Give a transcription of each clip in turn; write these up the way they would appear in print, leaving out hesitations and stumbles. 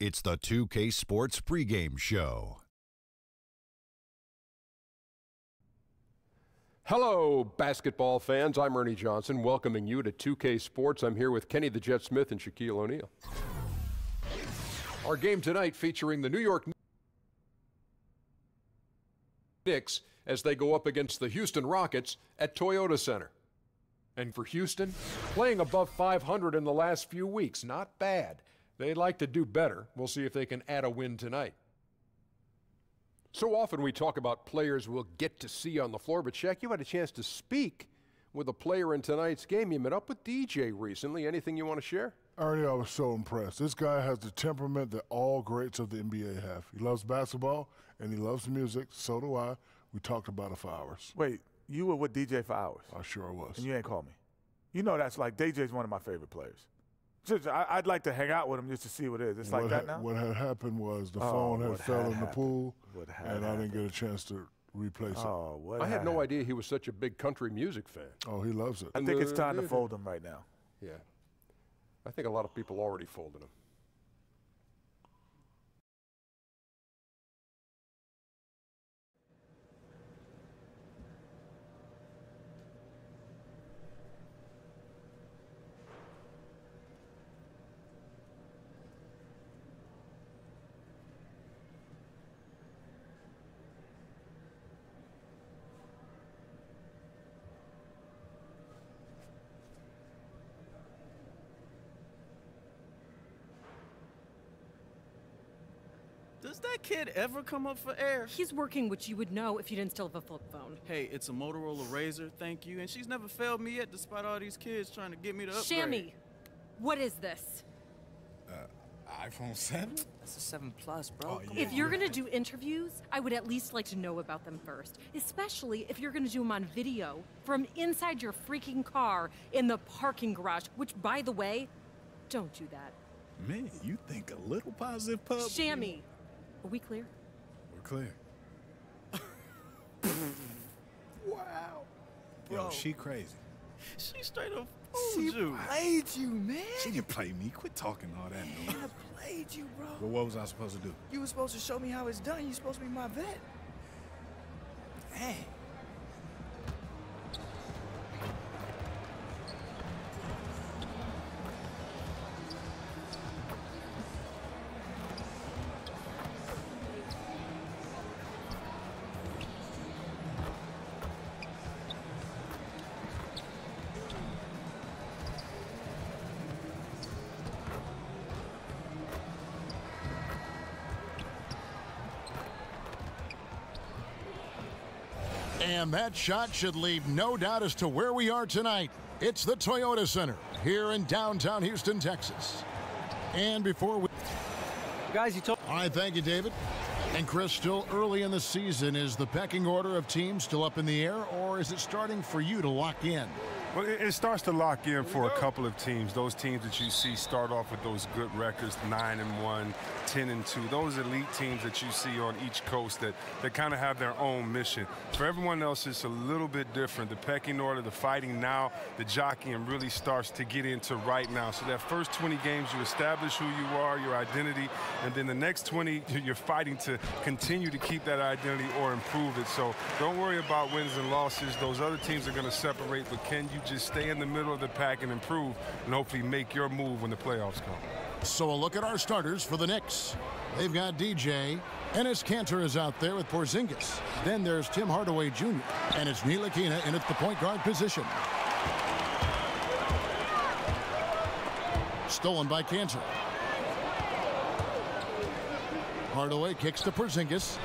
It's the 2K Sports pregame show. Hello, basketball fans. I'm Ernie Johnson, welcoming you to 2K Sports. I'm here with Kenny the Jet Smith and Shaquille O'Neal. Our game tonight featuring the New York Knicks as they go up against the Houston Rockets at Toyota Center. And for Houston, playing above 500 in the last few weeks, not bad. They'd like to do better. We'll see if they can add a win tonight. So often we talk about players we'll get to see on the floor, but Shaq, you had a chance to speak with a player in tonight's game. You met up with DJ recently. Anything you want to share? Ernie, I was so impressed. This guy has the temperament that all greats of the NBA have. He loves basketball and he loves music. So do I. We talked about it for hours. Wait, you were with DJ for hours? I sure was. And you ain't called me? You know that's like DJ's one of my favorite players. I'd like to hang out with him just to see what it is. It's like that now? What had happened was the phone had fell in the pool, and I didn't get a chance to replace it. I had no idea he was such a big country music fan. Oh, he loves it. I think it's time to fold him right now. Yeah. I think a lot of people already folded him. Does that kid ever come up for air? He's working, which you would know if you didn't still have a flip phone. Hey, it's a Motorola Razr, thank you. And she's never failed me yet, despite all these kids trying to get me to upgrade. Shammy, what is this? iPhone 7? That's a 7 Plus, bro. Oh, If you're gonna do interviews, I would at least like to know about them first. Especially if you're gonna do them on video from inside your freaking car in the parking garage, which, by the way, don't do that. Man, you think a little positive pub? Shammy, are we clear? We're clear. Wow. Yo, she crazy. She straight up fooled you. Played you, man. She didn't play me. Quit talking all that noise. I played you, bro. Well, what was I supposed to do? You were supposed to show me how it's done. You supposed to be my vet. Dang. And that shot should leave no doubt as to where we are tonight. It's the Toyota Center here in downtown Houston, Texas. And before we... Guys, you told... All right, thank you, David. And Chris, still early in the season, is the pecking order of teams still up in the air, or is it starting for you to lock in? Well, it starts to lock in for a couple of teams. Those teams that you see start off with those good records, 9-1, 10-2. Those elite teams that you see on each coast that kind of have their own mission. For everyone else, it's a little bit different. The pecking order, the fighting now, the jockeying really starts to get into right now. So that first 20 games, you establish who you are, your identity, and then the next 20, you're fighting to continue to keep that identity or improve it. So don't worry about wins and losses. Those other teams are going to separate, but can you just stay in the middle of the pack and improve and hopefully make your move when the playoffs come? So a look at our starters for the Knicks. They've got DJ. Enes Kanter is out there with Porzingis. Then there's Tim Hardaway Jr. And it's Ntilikina in at the point guard position. Stolen by Kanter. Hardaway kicks to Porzingis.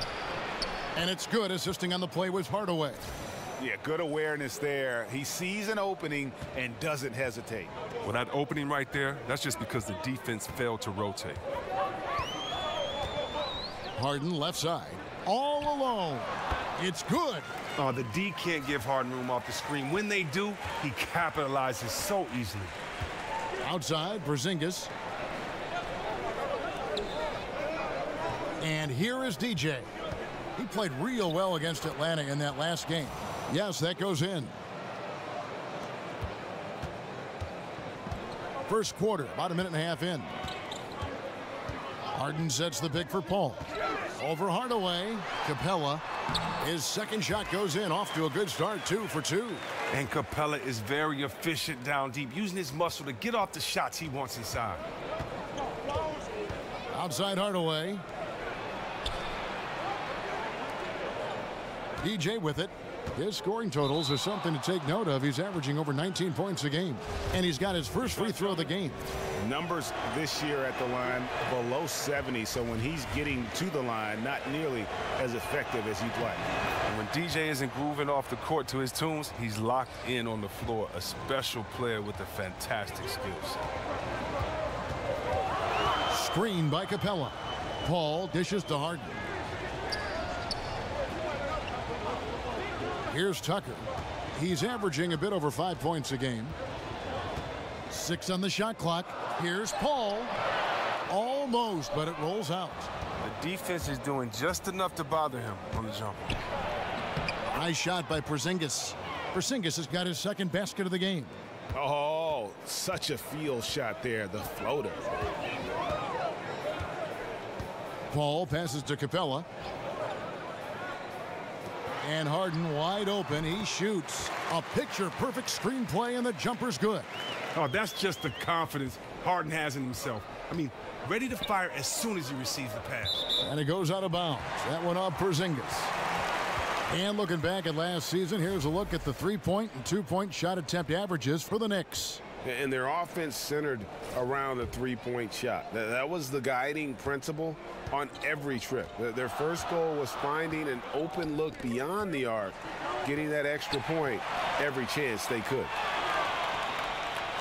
And it's good. Assisting on the play was Hardaway. Yeah, good awareness there. He sees an opening and doesn't hesitate. Well, that opening right there, that's just because the defense failed to rotate. Harden left side, all alone. It's good. Oh, the D can't give Harden room off the screen. When they do, he capitalizes so easily. Outside, Porzingis. And here is DJ. He played real well against Atlanta in that last game. Yes, that goes in. First quarter, about a minute and a half in. Harden sets the pick for Paul. Over Hardaway. Capella. His second shot goes in. Off to a good start. 2 for 2. And Capella is very efficient down deep, using his muscle to get off the shots he wants inside. Outside Hardaway. DJ with it. His scoring totals are something to take note of. He's averaging over 19 points a game. And he's got his first free throw of the game. Numbers this year at the line below 70. So when he's getting to the line, not nearly as effective as you'd like. And when DJ isn't grooving off the court to his tunes, he's locked in on the floor. A special player with a fantastic skills. Screen by Capella. Paul dishes to Harden. Here's Tucker. He's averaging a bit over 5 points a game. 6 on the shot clock. Here's Paul. Almost, but it rolls out. The defense is doing just enough to bother him on the jump. Nice shot by Porzingis. Porzingis has got his second basket of the game. Oh, such a field shot there, the floater. Paul passes to Capella. And Harden wide open. He shoots. A picture-perfect screenplay, and the jumper's good. Oh, that's just the confidence Harden has in himself. I mean, ready to fire as soon as he receives the pass. And it goes out of bounds. That one off Porzingis. And looking back at last season, here's a look at the 3-point and 2-point shot attempt averages for the Knicks. And their offense centered around the 3-point shot. That was the guiding principle on every trip. Their first goal was finding an open look beyond the arc, getting that extra point every chance they could.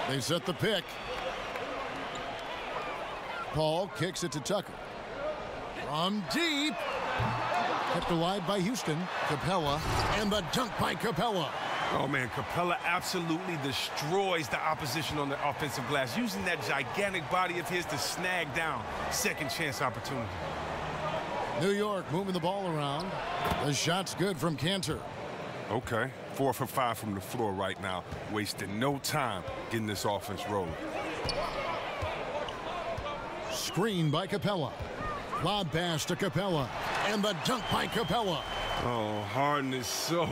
They set the pick. Paul kicks it to Tucker. From deep. Kept alive by Houston. Capella. And the dunk by Capella. Oh, man, Capella absolutely destroys the opposition on the offensive glass, using that gigantic body of his to snag down second chance opportunity. New York moving the ball around. The shot's good from Cantor. Okay, 4 for 5 from the floor right now. Wasting no time getting this offense rolling. Screen by Capella. Lob pass to Capella. And the dunk by Capella. Oh, Harden is so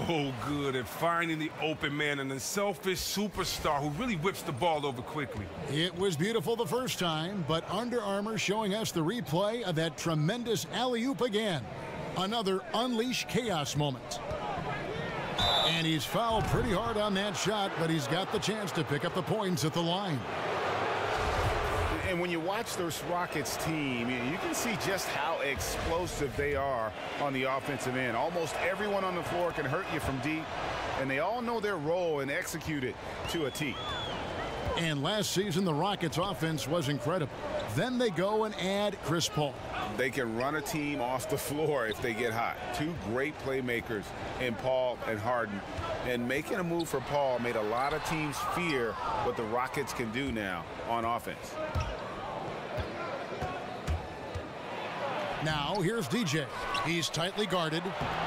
good at finding the open man, an unselfish superstar who really whips the ball over quickly. It was beautiful the first time, but Under Armour showing us the replay of that tremendous alley-oop again. Another unleash chaos moment. And he's fouled pretty hard on that shot, but he's got the chance to pick up the points at the line. And when you watch this Rockets team, you can see just how explosive they are on the offensive end. Almost everyone on the floor can hurt you from deep, and they all know their role and execute it to a T. And last season, the Rockets' offense was incredible. Then they go and add Chris Paul. They can run a team off the floor if they get hot. Two great playmakers in Paul and Harden. And making a move for Paul made a lot of teams fear what the Rockets can do now on offense. Now, here's DJ. He's tightly guarded,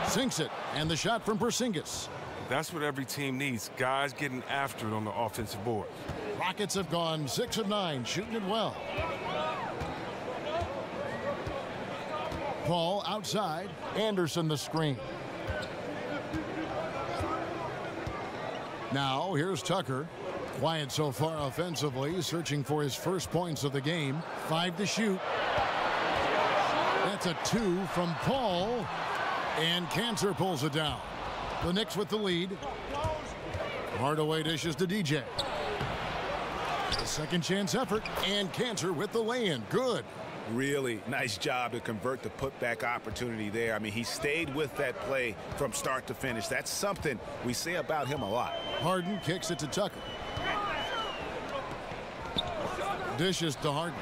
sinks it, and the shot from Porzingis. That's what every team needs, guys getting after it on the offensive board. Rockets have gone 6 of 9, shooting it well. Paul outside, Anderson the screen. Now, here's Tucker. Quiet so far offensively, searching for his first points of the game. 5 to shoot. That's a 2 from Paul. And Cantor pulls it down. The Knicks with the lead. Hardaway dishes to DJ. A second chance effort. And Cantor with the lay-in. Good. Really nice job to convert the putback opportunity there. I mean, he stayed with that play from start to finish. That's something we say about him a lot. Harden kicks it to Tucker. Dishes to Harden.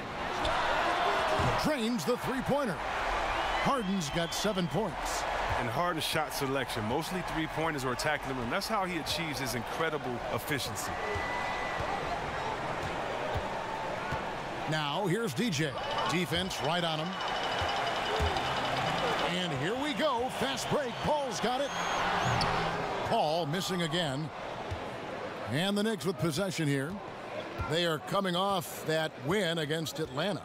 Drains the three-pointer. Harden's got 7 points. And Harden's shot selection, mostly three-pointers or attacking the rim. That's how he achieves his incredible efficiency. Now, here's DJ. Defense right on him. And here we go. Fast break. Paul's got it. Paul missing again. And the Knicks with possession here. They are coming off that win against Atlanta.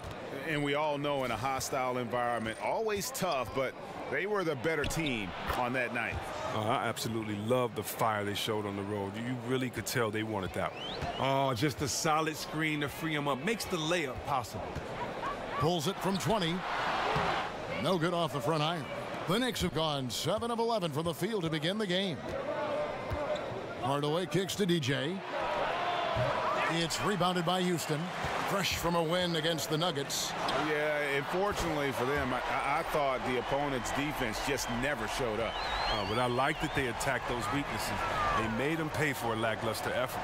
And we all know in a hostile environment, always tough, but they were the better team on that night. I absolutely love the fire they showed on the road. You really could tell they wanted that one. Oh, just a solid screen to free him up. Makes the layup possible. Pulls it from 20. No good off the front iron. The Knicks have gone 7 of 11 from the field to begin the game. Hardaway kicks to DJ. It's rebounded by Houston. Fresh from a win against the Nuggets. Yeah, unfortunately for them, I thought the opponent's defense just never showed up. But I like that they attacked those weaknesses. They made them pay for a lackluster effort.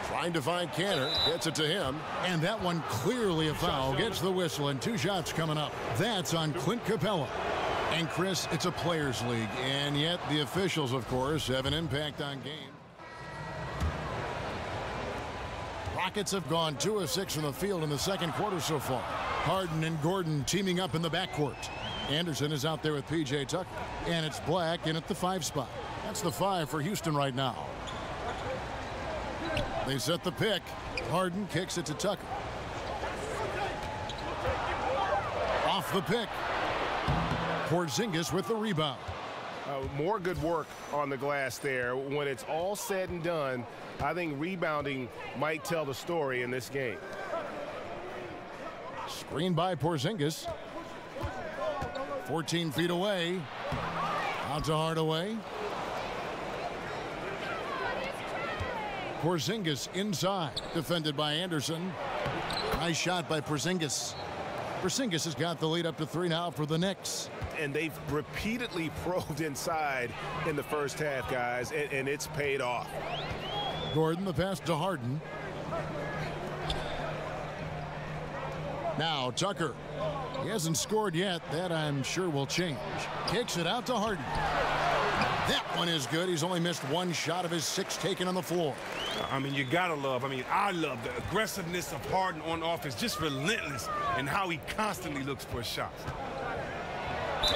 Trying to find Canner, gets it to him, and that one clearly a foul. Gets the whistle, and 2 shots coming up. That's on Clint Capella. And Chris, it's a players' league, and yet the officials, of course, have an impact on game. Rockets have gone 2 of 6 from the field in the second quarter so far. Harden and Gordon teaming up in the backcourt. Anderson is out there with P.J. Tucker, and it's Black in at the 5 spot. That's the 5 for Houston right now. They set the pick. Harden kicks it to Tucker. Off the pick. Porzingis with the rebound. More good work on the glass there. When it's all said and done, I think rebounding might tell the story in this game. Screen by Porzingis. 14 feet away. Out to Hardaway. Porzingis inside. Defended by Anderson. Nice shot by Porzingis. Porzingis has got the lead up to 3 now for the Knicks. And they've repeatedly probed inside in the first half, guys, and it's paid off. Gordon, the pass to Harden. Now Tucker. He hasn't scored yet. That I'm sure will change. Kicks it out to Harden. That one is good. He's only missed 1 shot of his 6 taken on the floor. I mean, you gotta love, I love the aggressiveness of Harden on offense. Just relentless in how he constantly looks for a shot.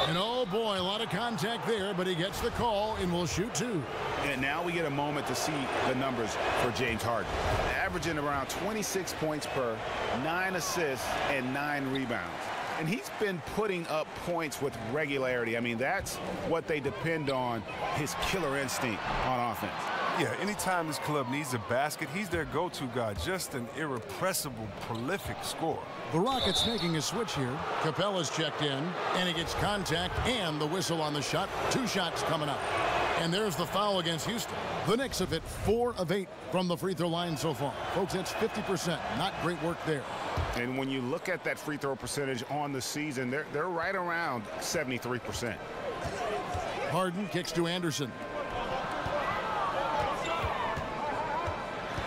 And oh boy, a lot of contact there, but he gets the call and will shoot 2. And now we get a moment to see the numbers for James Harden. Averaging around 26 points per, 9 assists, and 9 rebounds. And he's been putting up points with regularity. I mean, that's what they depend on, his killer instinct on offense. Yeah, anytime this club needs a basket, he's their go-to guy. Just an irrepressible, prolific scorer. The Rockets making a switch here. Capella's checked in, and he gets contact and the whistle on the shot. 2 shots coming up. And there's the foul against Houston. The Knicks have hit 4 of 8 from the free throw line so far. Folks, that's 50%. Not great work there. And when you look at that free throw percentage on the season, they're right around 73%. Harden kicks to Anderson.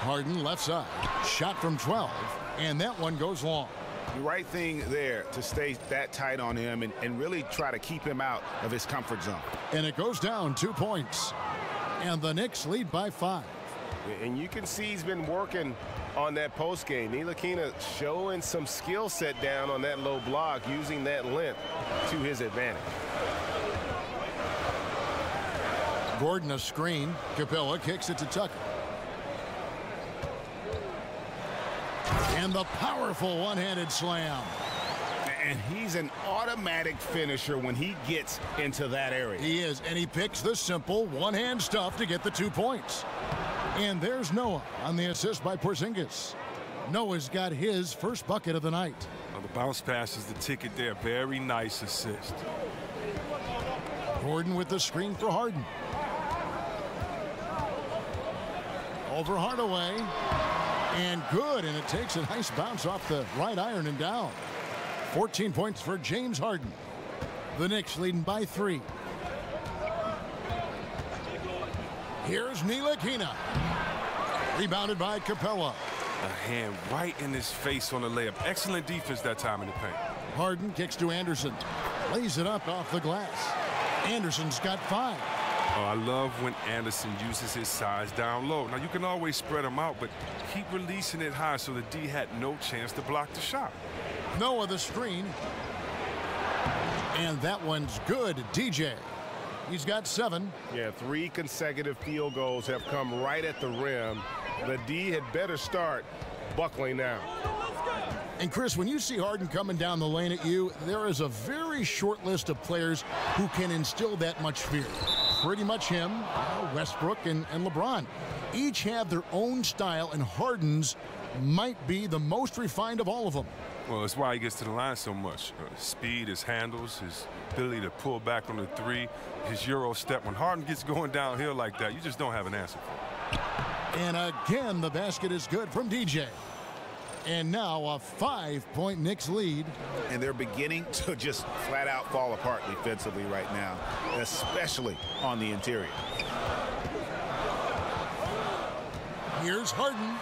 Harden left side. Shot from 12. And that one goes long. The right thing there to stay that tight on him and really try to keep him out of his comfort zone. And it goes down 2 points. And the Knicks lead by 5. And you can see he's been working on that post game. Ntilikina showing some skill set down on that low block, using that length to his advantage. Gordon a screen. Capella kicks it to Tucker. And the powerful one-handed slam. And he's an automatic finisher when he gets into that area. He is, and he picks the simple one-hand stuff to get the 2 points. And there's Noah on the assist by Porzingis. Noah's got his first bucket of the night. Well, the bounce pass is the ticket there. Very nice assist. Gordon with the screen for Harden. Over Hardaway. And good, and it takes a nice bounce off the right iron and down. 14 points for James Harden. The Knicks leading by 3. Here's Ntilikina. Rebounded by Capella. A hand right in his face on the layup. Excellent defense that time in the paint. Harden kicks to Anderson. Lays it up off the glass. Anderson's got 5. Oh, I love when Anderson uses his size down low. Now, you can always spread him out, but keep releasing it high so the D had no chance to block the shot. Noah the screen. And that one's good. DJ. He's got 7. Yeah, 3 consecutive field goals have come right at the rim. The D had better start buckling now. And Chris, when you see Harden coming down the lane at you, there is a very short list of players who can instill that much fear. Pretty much him, Westbrook, and LeBron. Each have their own style, and Harden's might be the most refined of all of them. Well, that's why he gets to the line so much. Speed, his handles, his ability to pull back on the three, his Euro step. When Harden gets going downhill like that, you just don't have an answer for him. And again, the basket is good from DJ. And now a 5-point Knicks lead. And they're beginning to just flat out fall apart defensively right now, especially on the interior. Here's Harden.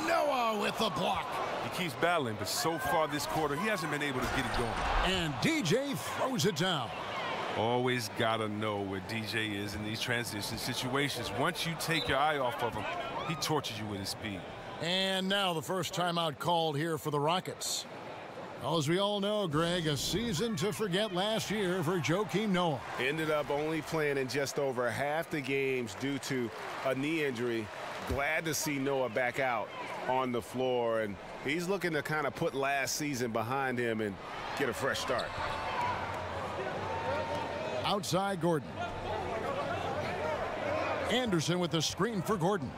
Noah with the block. He keeps battling, but so far this quarter, he hasn't been able to get it going. And DJ throws it down. Always got to know where DJ is in these transition situations. Once you take your eye off of him, he tortures you with his speed. And now the first timeout called here for the Rockets. Well, as we all know, Greg, a season to forget last year for Joakim Noah. Ended up only playing in just over half the games due to a knee injury. Glad to see Noah back out on the floor, and he's looking to kind of put last season behind him and get a fresh start. Outside Gordon. Anderson with the screen for Gordon.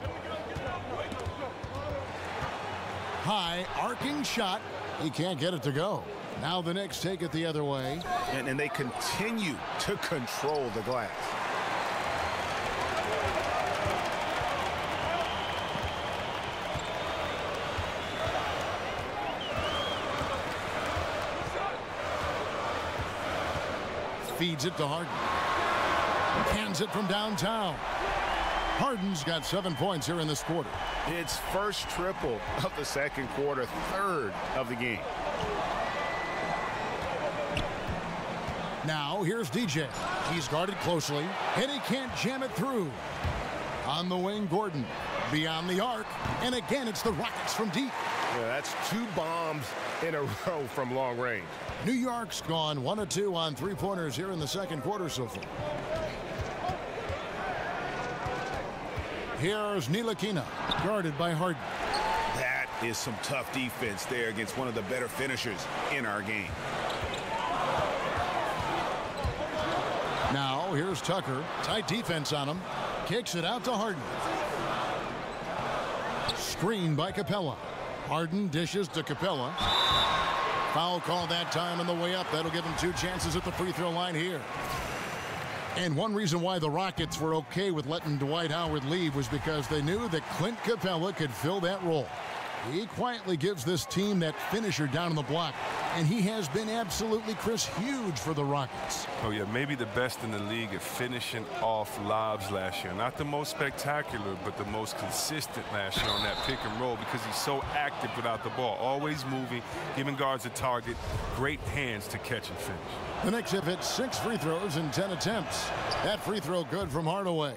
High arcing shot. He can't get it to go. Now the Knicks take it the other way. And they continue to control the glass. Feeds it to Harden. Cans it from downtown. Harden's got 7 points here in this quarter. It's first triple of the second quarter, third of the game. Now here's DJ. He's guarded closely, and he can't jam it through. On the wing, Gordon. Beyond the arc, and again it's the Rockets from deep. Yeah, that's 2 bombs in a row from long range. New York's gone 1 of 2 on three-pointers here in the second quarter so far. Here's Ntilikina, guarded by Harden. That is some tough defense there against one of the better finishers in our game. Now here's Tucker. Tight defense on him. Kicks it out to Harden. Screen by Capella. Harden dishes to Capella. Foul call that time on the way up. That'll give him 2 chances at the free throw line here. And one reason why the Rockets were okay with letting Dwight Howard leave was because they knew that Clint Capella could fill that role. He quietly gives this team that finisher down on the block, and he has been absolutely, Chris, huge for the Rockets. Oh, yeah, maybe the best in the league at finishing off lobs last year. Not the most spectacular, but the most consistent last year on that pick and roll because he's so active without the ball. Always moving, giving guards a target, great hands to catch and finish. The Knicks have hit 6 free throws in 10 attempts. That free throw good from Hardaway.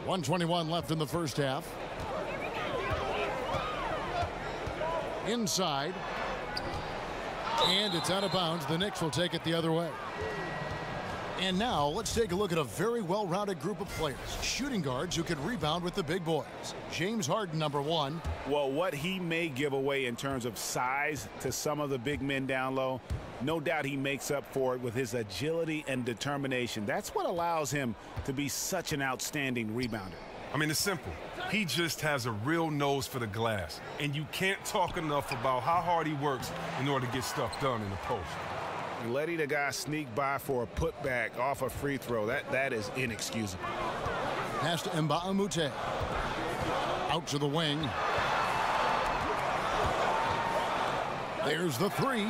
1:21 left in the first half. Inside. And it's out of bounds. The Knicks will take it the other way. And now let's take a look at a very well-rounded group of players. Shooting guards who could rebound with the big boys. James Harden, number 1. Well, what he may give away in terms of size to some of the big men down low, no doubt he makes up for it with his agility and determination. That's what allows him to be such an outstanding rebounder. I mean, it's simple. He just has a real nose for the glass. And you can't talk enough about how hard he works in order to get stuff done in the post. Letting a guy sneak by for a putback off a free throw, that is inexcusable. Pass to Mbah a Moute. Out to the wing. There's the 3.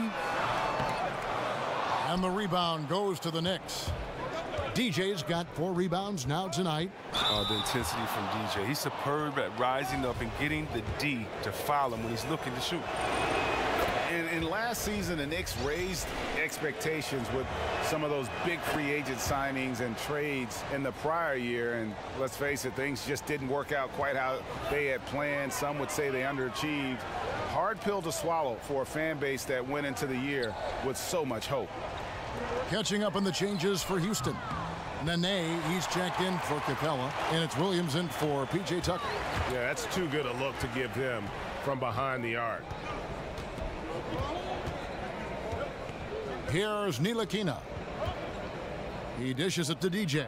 And the rebound goes to the Knicks. DJ's got 4 rebounds now tonight. The intensity from DJ. He's superb at rising up and getting the D to foul him when he's looking to shoot. In last season, the Knicks raised expectations with some of those big free agent signings and trades in the prior year. And let's face it, things just didn't work out quite how they had planned. Some would say they underachieved. Hard pill to swallow for a fan base that went into the year with so much hope. Catching up on the changes for Houston. Nene, he's checked in for Capella, and it's Williams in for P.J. Tucker. Yeah, that's too good a look to give him from behind the arc. Here's Ntilikina. He dishes it to DJ.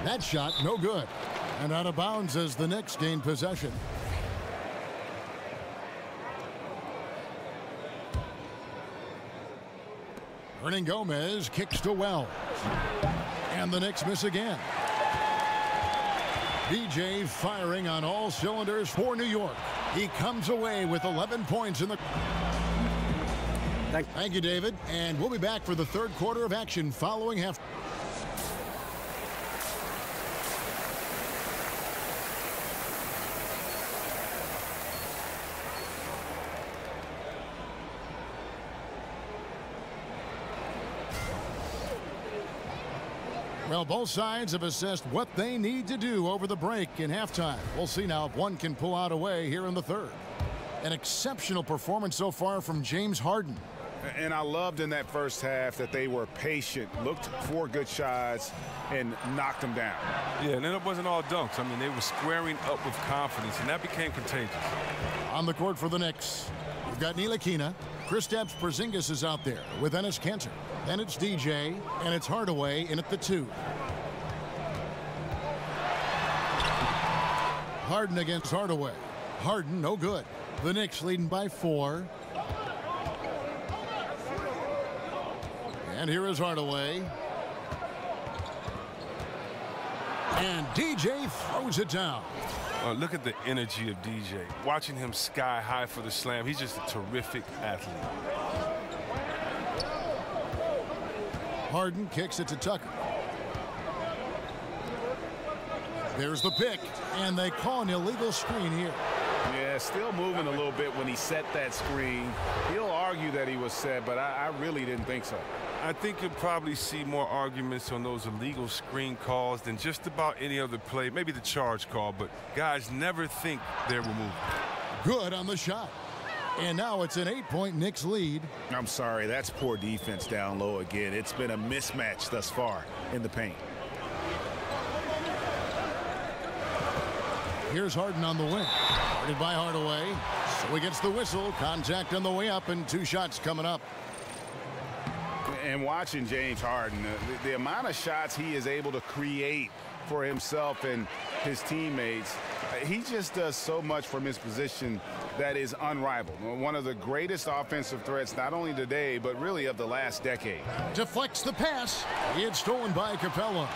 That shot, no good. And out of bounds as the Knicks gain possession. Hernangomez kicks to Wells. And the Knicks miss again. DJ firing on all cylinders for New York. He comes away with 11 points in the... Thank you, David. And we'll be back for the third quarter of action following half. Well, both sides have assessed what they need to do over the break in halftime. We'll see now if one can pull out a way here in the third. An exceptional performance so far from James Harden. And I loved in that first half that they were patient, looked for good shots, and knocked them down. Yeah, and then it wasn't all dunks. I mean, they were squaring up with confidence, and that became contagious. On the court for the Knicks, we've got Ntilikina. Kristaps Porzingis is out there with Enes Kanter. Then it's DJ, and it's Hardaway in at the 2. Harden against Hardaway. Harden, no good. The Knicks leading by 4. And here is Hardaway. And DJ throws it down. Look at the energy of DJ. Watching him sky high for the slam, he's just a terrific athlete. Harden kicks it to Tucker. There's the pick, and they call an illegal screen here. Yeah, still moving a little bit when he set that screen. He'll argue that he was set, but I really didn't think so. I think you'll probably see more arguments on those illegal screen calls than just about any other play, maybe the charge call, but guys never think they're removed. Good on the shot. And now it's an 8-point Knicks lead. I'm sorry, that's poor defense down low again. It's been a mismatch thus far in the paint. Here's Harden on the wing. Guarded by Hardaway. So he gets the whistle. Contact on the way up, and 2 shots coming up. And watching James Harden, the amount of shots he is able to create for himself and his teammates, he just does so much from his position that is unrivaled. One of the greatest offensive threats, not only today, but really of the last decade. Deflects the pass. It's stolen by Capella.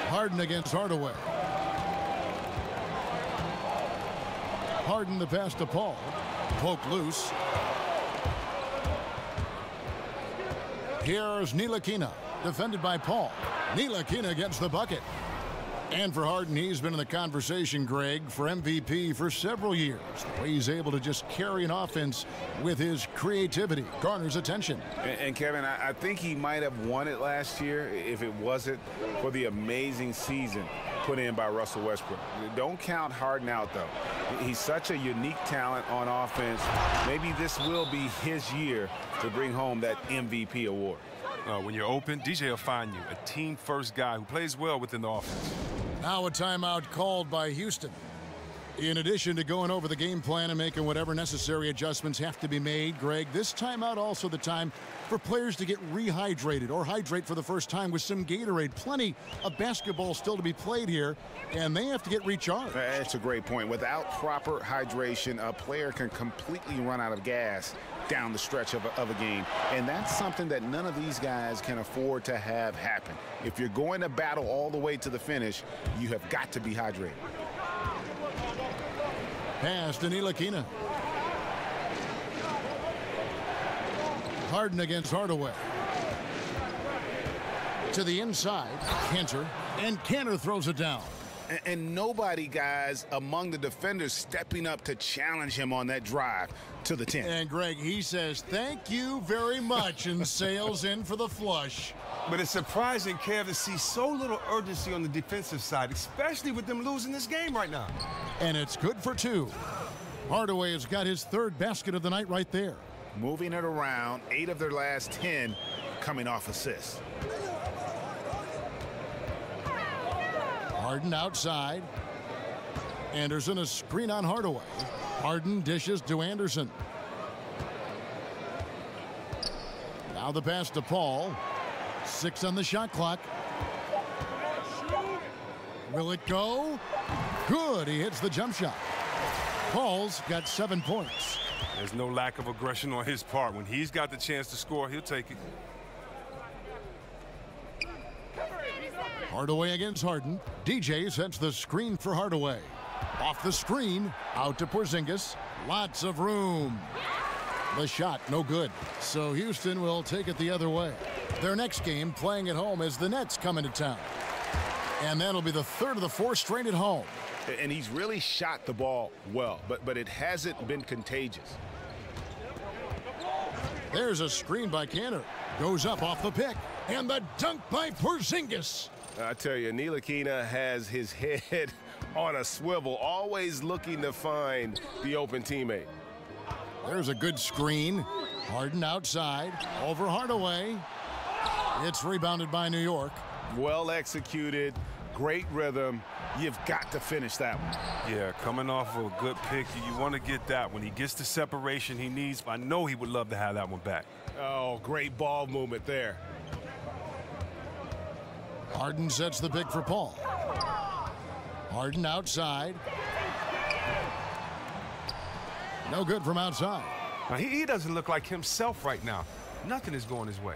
Harden against Hardaway. Harden the pass to Paul. Poke loose. Here's Ntilikina, defended by Paul. Ntilikina gets the bucket. And for Harden, he's been in the conversation, Greg, for MVP for several years. The way he's able to just carry an offense with his creativity garners attention. And Kevin, I think he might have won it last year if it wasn't for the amazing season put in by Russell Westbrook. Don't count Harden out, though. He's such a unique talent on offense. Maybe this will be his year to bring home that MVP award. When you're open, DJ will find you, a team-first guy who plays well within the offense. Now a timeout called by Houston. In addition to going over the game plan and making whatever necessary adjustments have to be made, Greg, this timeout also the time for players to get rehydrated or hydrate for the first time with some Gatorade. Plenty of basketball still to be played here, and they have to get recharged. That's a great point. Without proper hydration, a player can completely run out of gas down the stretch of a game, and that's something that none of these guys can afford to have happen. If you're going to battle all the way to the finish, you have got to be hydrated. Pass to Ntilikina. Harden against Hardaway. To the inside, Kanter, and Kanter throws it down. And nobody, guys, among the defenders stepping up to challenge him on that drive to the 10. And Greg, he says, thank you very much, and sails in for the flush. But it's surprising, Kev, to see so little urgency on the defensive side, especially with them losing this game right now. And it's good for 2. Hardaway has got his third basket of the night right there. Moving it around, 8 of their last 10 coming off assists. Harden outside. Anderson a screen on Hardaway. Harden dishes to Anderson. Now the pass to Paul. 6 on the shot clock. Will it go? Good. He hits the jump shot. Paul's got 7 points. There's no lack of aggression on his part. When he's got the chance to score, he'll take it. Hardaway against Harden. DJ sets the screen for Hardaway. Off the screen, out to Porzingis. Lots of room. The shot, no good. So Houston will take it the other way. Their next game, playing at home, is the Nets coming to town. And that'll be the third of the 4 straight at home. And he's really shot the ball well, but it hasn't been contagious. There's a screen by Kanter. Goes up off the pick. And the dunk by Porzingis. I tell you, Ntilikina has his head on a swivel, always looking to find the open teammate. There's a good screen. Harden outside. Over Hardaway. It's rebounded by New York. Well executed. Great rhythm. You've got to finish that one. Yeah, coming off of a good pick, you want to get that. When he gets the separation he needs, I know he would love to have that one back. Oh, great ball movement there. Harden sets the pick for Paul. Harden outside. No good from outside. Now, he doesn't look like himself right now. Nothing is going his way.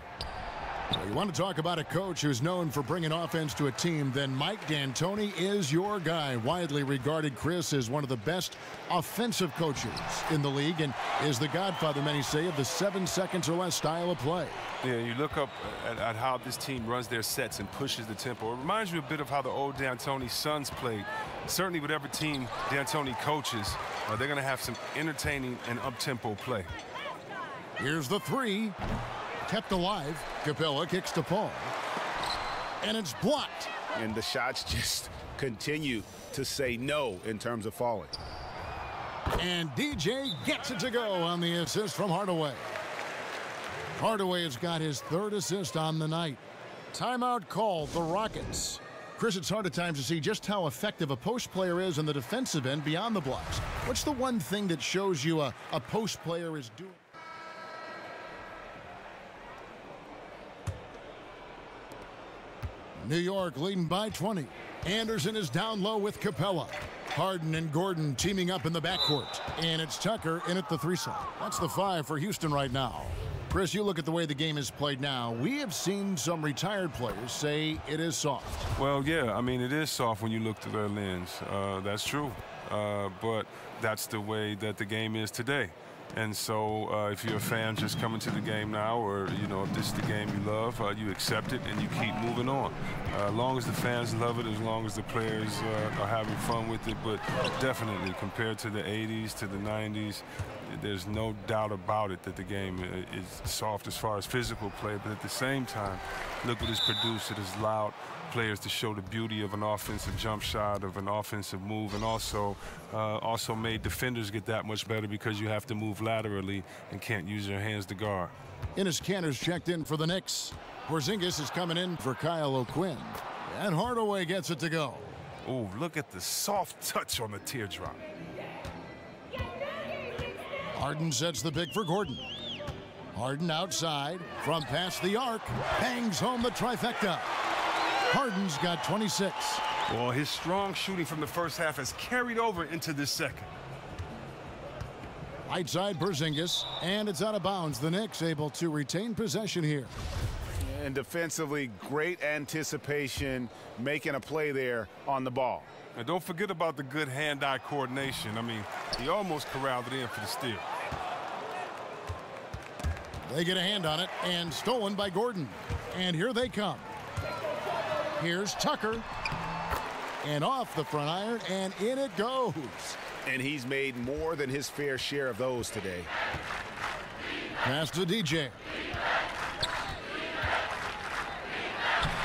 Well, you want to talk about a coach who's known for bringing offense to a team, then Mike D'Antoni is your guy. Widely regarded, Chris, as one of the best offensive coaches in the league and is the godfather, many say, of the 7 seconds or less style of play. Yeah, you look up at how this team runs their sets and pushes the tempo. It reminds you a bit of how the old D'Antoni Suns played. Certainly with every team D'Antoni coaches, they're going to have some entertaining and up-tempo play. Here's the 3. Kept alive. Capella kicks to Paul. And it's blocked. And the shots just continue to say no in terms of falling. And DJ gets it to go on the assist from Hardaway. Hardaway has got his 3rd assist on the night. Timeout called, the Rockets. Chris, it's hard at times to see just how effective a post player is on the defensive end beyond the blocks. What's the one thing that shows you a post player is doing? New York leading by 20. Anderson is down low with Capella. Harden and Gordon teaming up in the backcourt. And it's Tucker in at the 3-side. That's the 5 for Houston right now. Chris, you look at the way the game is played now. We have seen some retired players say it is soft. Well, yeah, I mean, it is soft when you look through their lens. That's true. But that's the way that the game is today. And so if you're a fan just coming to the game now, or, you know, if this is the game you love, you accept it and you keep moving on. As long as the fans love it, as long as the players are having fun with it. But definitely, compared to the 80s, to the 90s, there's no doubt about it that the game is soft as far as physical play. But at the same time, look what it's produced. It has allowed players to show the beauty of an offensive jump shot, of an offensive move, and also made defenders get that much better because you have to move laterally and can't use your hands to guard. Enes Kanter's checked in for the Knicks. Porzingis is coming in for Kyle O'Quinn. And Hardaway gets it to go. Oh, look at the soft touch on the teardrop. Harden sets the pick for Gordon. Harden outside from past the arc. Bangs home the trifecta. Harden's got 26. Well, his strong shooting from the first half has carried over into this second. Right side Porzingis, and it's out of bounds. The Knicks able to retain possession here. And defensively, great anticipation, making a play there on the ball. And don't forget about the good hand-eye coordination. I mean, he almost corralled it in for the steal. They get a hand on it, and stolen by Gordon. And here they come. Here's Tucker. And off the front iron, and in it goes. And he's made more than his fair share of those today. Pass to DJ.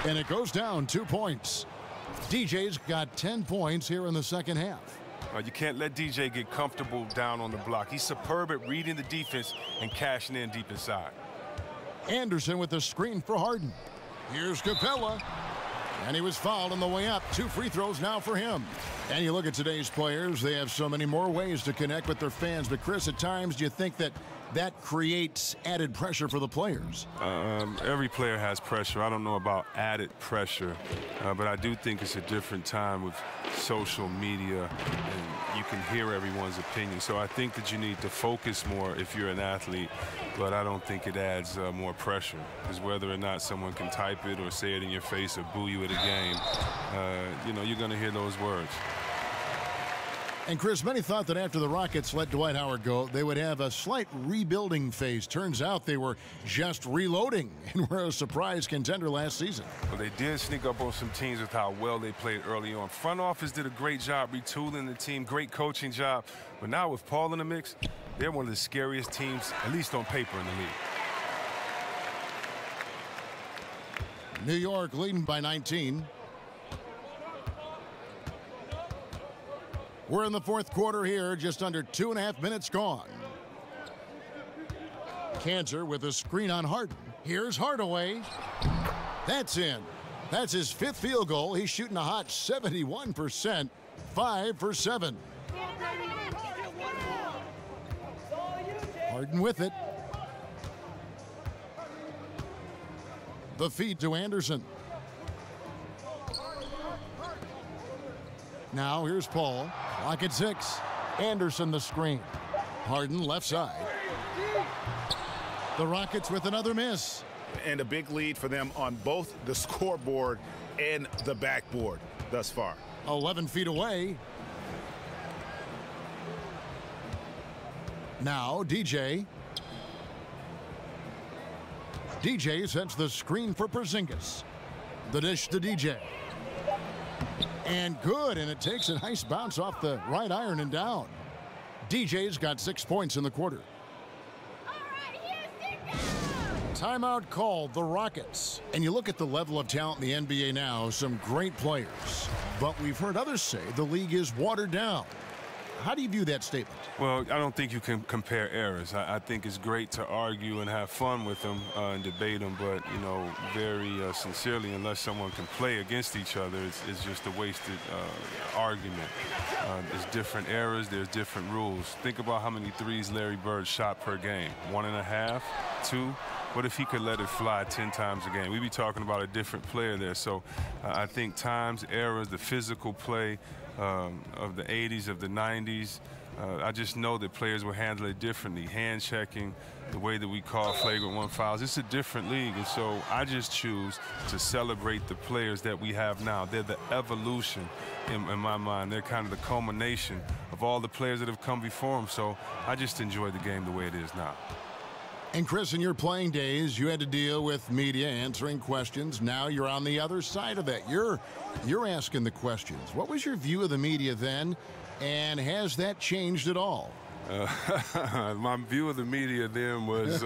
And it goes down 2 points. DJ's got 10 points here in the second half. You can't let DJ get comfortable down on the block. He's superb at reading the defense and cashing in deep inside. Anderson with the screen for Harden. Here's Capella. And he was fouled on the way up. 2 free throws now for him. And you look at today's players, they have so many more ways to connect with their fans. But, Chris, at times, do you think that creates added pressure for the players? Every player has pressure. I don't know about added pressure, but I do think it's a different time with social media, and you can hear everyone's opinion. So I think that you need to focus more if you're an athlete, but I don't think it adds more pressure, because whether or not someone can type it or say it in your face or boo you at a game, you're going to hear those words. And, Chris, many thought that after the Rockets let Dwight Howard go, they would have a slight rebuilding phase. Turns out they were just reloading and were a surprise contender last season. Well, they did sneak up on some teams with how well they played early on. Front office did a great job retooling the team, great coaching job. But now with Paul in the mix, they're one of the scariest teams, at least on paper, in the league. New York leading by 19. We're in the fourth quarter here, just under 2.5 minutes gone. Kanter with a screen on Harden. Here's Hardaway. That's in. That's his 5th field goal. He's shooting a hot 71%, 5 for 7. Harden with it. The feed to Anderson. Now here's Paul. Clock at 6. Anderson the screen. Harden left side. The Rockets with another miss. And a big lead for them on both the scoreboard and the backboard thus far. 11 feet away. Now DJ. DJ sets the screen for Porzingis. The dish to DJ. And good, and it takes a nice bounce off the right iron and down. DJ's got 6 points in the quarter. Timeout called, the Rockets. And you look at the level of talent in the NBA now, some great players. But we've heard others say the league is watered down. How do you view that statement? Well, I don't think you can compare eras. I think it's great to argue and have fun with them and debate them, but, very sincerely, unless someone can play against each other, it's just a wasted argument. There's different eras, there's different rules. Think about how many threes Larry Bird shot per game. 1.5, 2. What if he could let it fly 10 times a game? We'd be talking about a different player there. So I think times, eras, the physical play of the 80s, of the 90s, I just know that players will handle it differently. Hand checking, the way that we call flagrant 1 fouls. It's a different league, and so I just choose to celebrate the players that we have now. They're the evolution in my mind. They're kind of the culmination of all the players that have come before them. So I just enjoy the game the way it is now. And Chris, in your playing days, you had to deal with media answering questions. Now you're on the other side of that. You're asking the questions. What was your view of the media then, and has that changed at all? My view of the media then was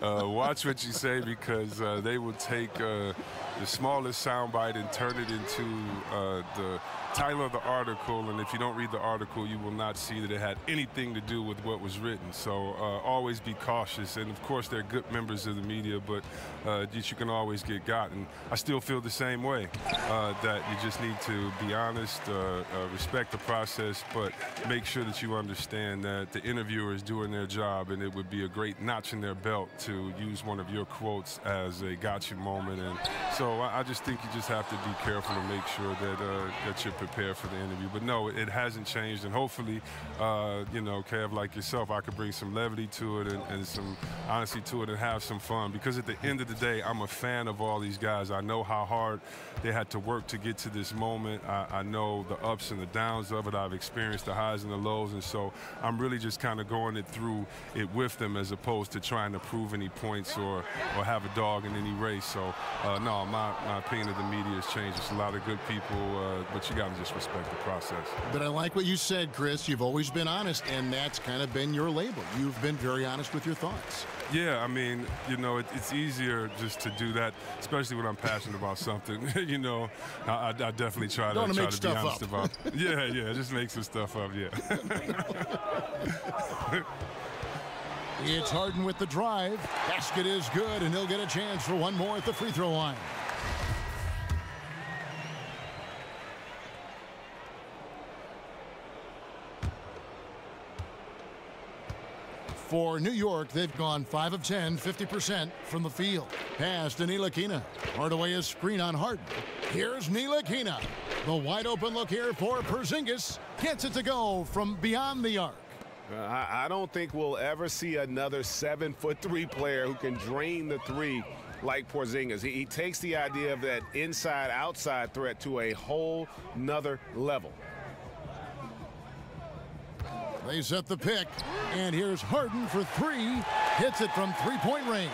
watch what you say, because they will take the smallest soundbite and turn it into the title of the article, and if you don't read the article, you will not see that it had anything to do with what was written. So always be cautious, and of course they're good members of the media, but you can always get got. And I still feel the same way, that you just need to be honest, respect the process, but make sure that you understand that the interviewer is doing their job, and it would be a great notch in their belt to use one of your quotes as a gotcha moment. And so I just think you just have to be careful to make sure that you're prepared for the interview. But no, it hasn't changed, and hopefully, Kev, like yourself, I could bring some levity to it and some honesty to it and have some fun, because at the end of the day, I'm a fan of all these guys. I know how hard they had to work to get to this moment. I know the ups and the downs of it. I've experienced the highs and the lows, and so I'm really just kind of going through it with them, as opposed to trying to prove any points or have a dog in any race. So no, my opinion of the media has changed. There's a lot of good people, but you got to and just respect the process. But I like what you said, Chris. You've always been honest, and that's kind of been your label. You've been very honest with your thoughts. Yeah, I mean, you know, it's easier just to do that, especially when I'm passionate about something. You know, I definitely try to be honest about. Yeah, just make some stuff up. Yeah. It's Harden with the drive. Basket is good, and he'll get a chance for one more at the free throw line. For New York, they've gone 5 of 10, 50% from the field. Pass to Ntilikina. Hardaway is screen on Harden. Here's Ntilikina. The wide open look here for Porzingis. Gets it to go from beyond the arc. I don't think we'll ever see another 7'3" player who can drain the three like Porzingis. He takes the idea of that inside-outside threat to a whole nother level. They set the pick, and here's Harden for three. Hits it from three-point range.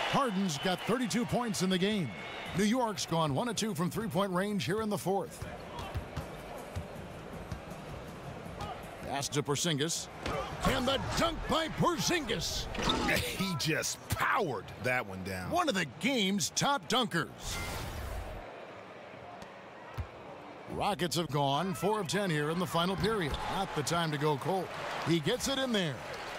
Harden's got 32 points in the game. New York's gone 1 of 2 from three-point range here in the fourth. Pass to Porzingis. And the dunk by Porzingis. He just powered that one down. One of the game's top dunkers. Rockets have gone 4 of 10 here in the final period. Not the time to go cold. He gets it in there.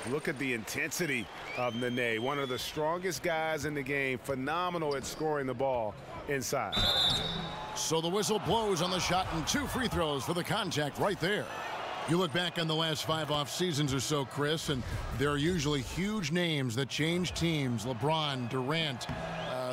Look at the intensity of Nene, one of the strongest guys in the game. Phenomenal at scoring the ball inside. So the whistle blows on the shot and 2 free throws for the contact right there. You look back on the last 5 off seasons or so, Chris, and there are usually huge names that change teams. LeBron, Durant,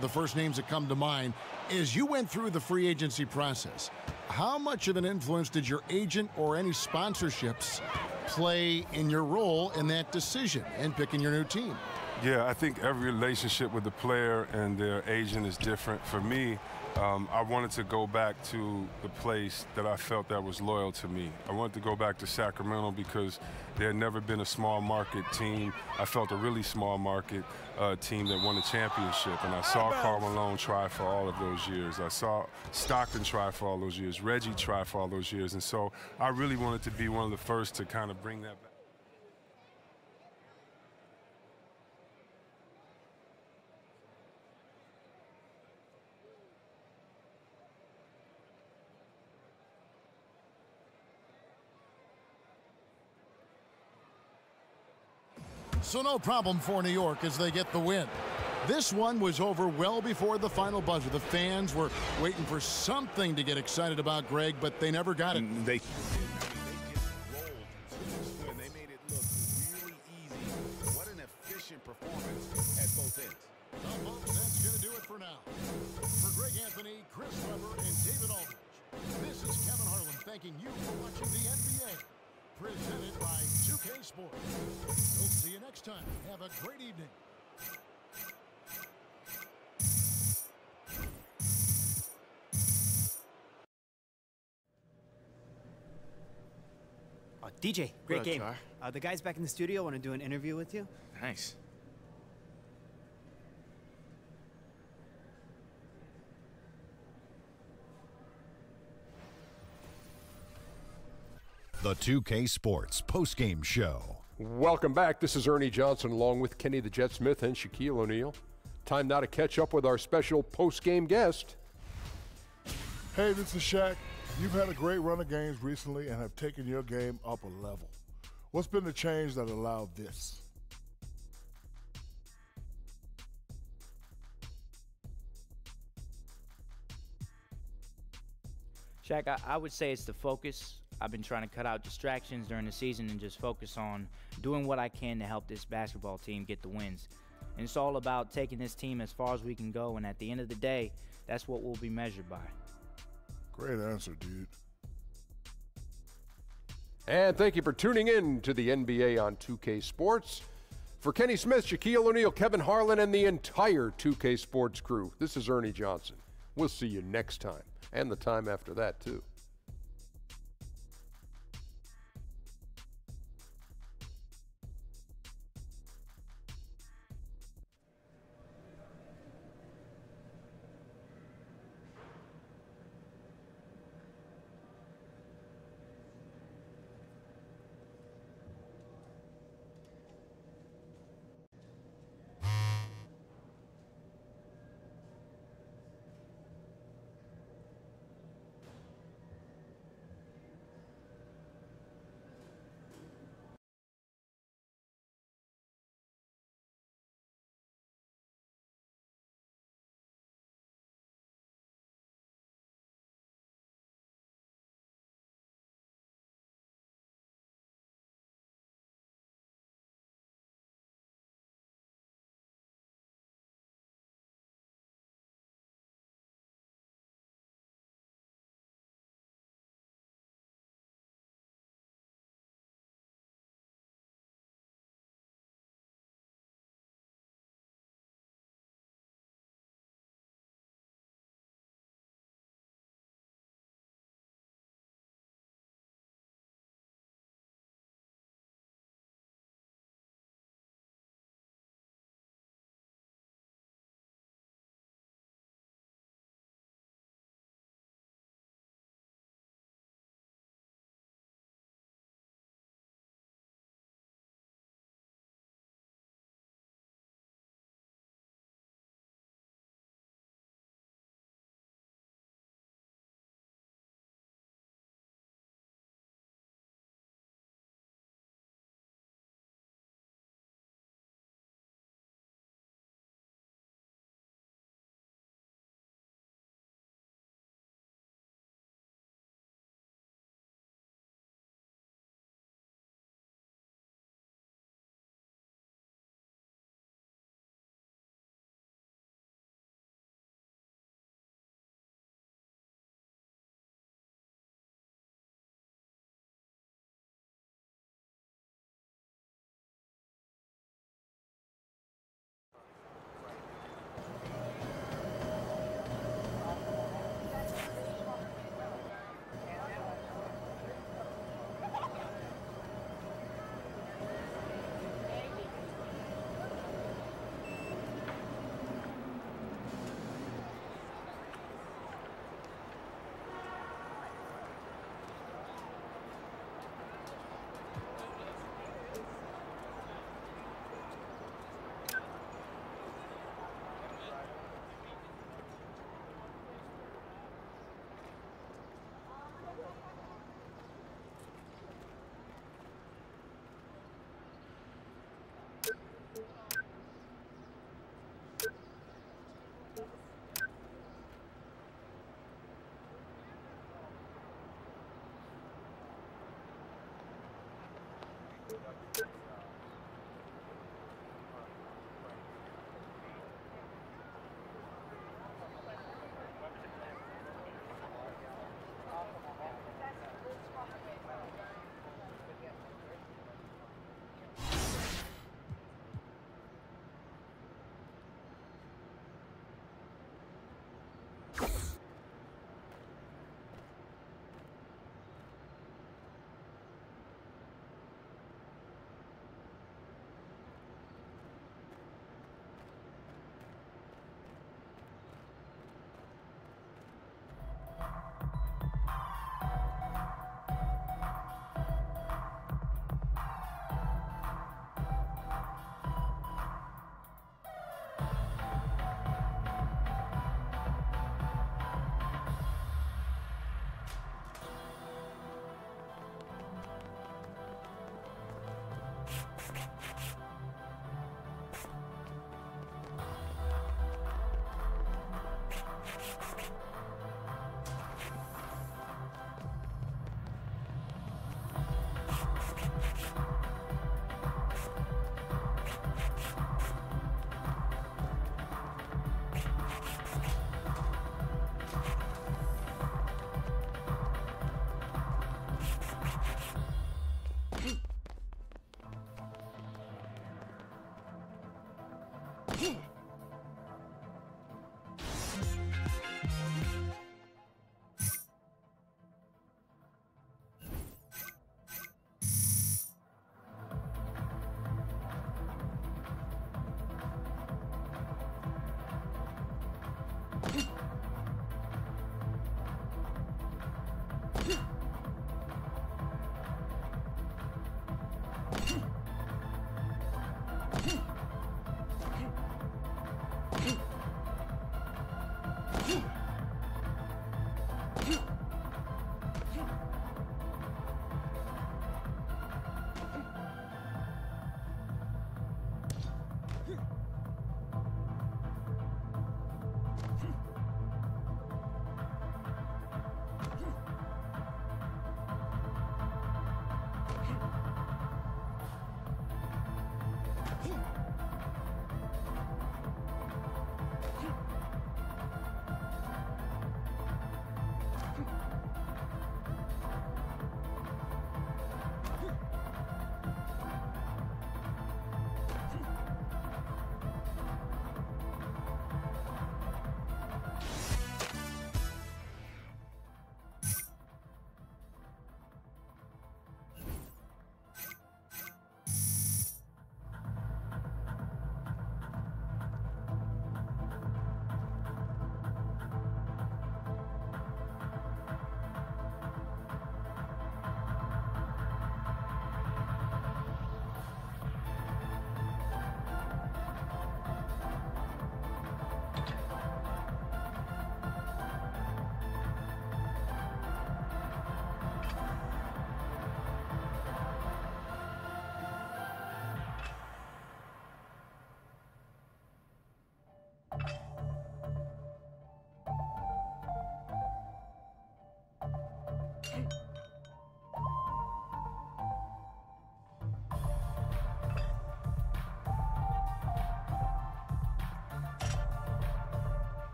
the first names that come to mind. As you went through the free agency process, how much of an influence did your agent or any sponsorships play in your role in that decision and picking your new team? Yeah, I think every relationship with the player and their agent is different. For me, I wanted to go back to the place that I felt that was loyal to me. I wanted to go back to Sacramento because there had never been a small market team. I felt a really small market team that won a championship. And I saw Karl Malone try for all of those years. I saw Stockton try for all those years. Reggie try for all those years. And so I really wanted to be one of the first to kind of bring that back. So no problem for New York as they get the win. This one was over well before the final buzzer. The fans were waiting for something to get excited about, Greg, but they never got it. They just rolled. They made it look really easy. What an efficient performance at both ends. Well, folks, that's going to do it for now. For Greg Anthony, Chris Webber, and David Aldridge, this is Kevin Harlan thanking you for watching the NBA. Presented by 2K Sports. We'll see you next time. Have a great evening. DJ, great game. The guys back in the studio want to do an interview with you. Nice. The 2K Sports postgame show. Welcome back. This is Ernie Johnson along with Kenny the Jet Smith and Shaquille O'Neal. Time now to catch up with our special postgame guest. Hey, this is Shaq. You've had a great run of games recently and have taken your game up a level. What's been the change that allowed this? Shaq, I would say it's the focus. I've been trying to cut out distractions during the season and just focus on doing what I can to help this basketball team get the wins. And it's all about taking this team as far as we can go, and at the end of the day, that's what we'll be measured by. Great answer, dude. And thank you for tuning in to the NBA on 2K Sports. For Kenny Smith, Shaquille O'Neal, Kevin Harlan, and the entire 2K Sports crew, this is Ernie Johnson. We'll see you next time, and the time after that, too.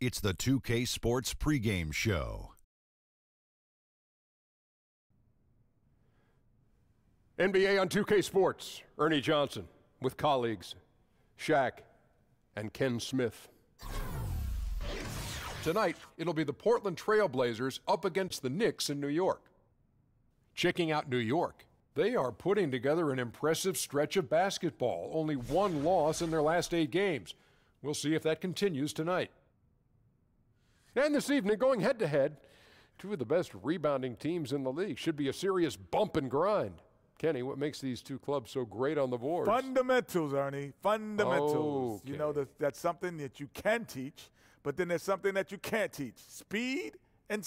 It's the 2K Sports pregame show. NBA on 2K Sports. Ernie Johnson with colleagues Shaq and Ken Smith. Tonight, it'll be the Portland Trail Blazers up against the Knicks in New York. Checking out New York, they are putting together an impressive stretch of basketball. Only one loss in their last 8 games. We'll see if that continues tonight. And this evening, going head-to-head, 2 of the best rebounding teams in the league. Should be a serious bump and grind. Kenny, what makes these 2 clubs so great on the boards? Fundamentals, Ernie. Fundamentals. Okay. You know, that's something that you can teach, but then there's something that you can't teach. Speed and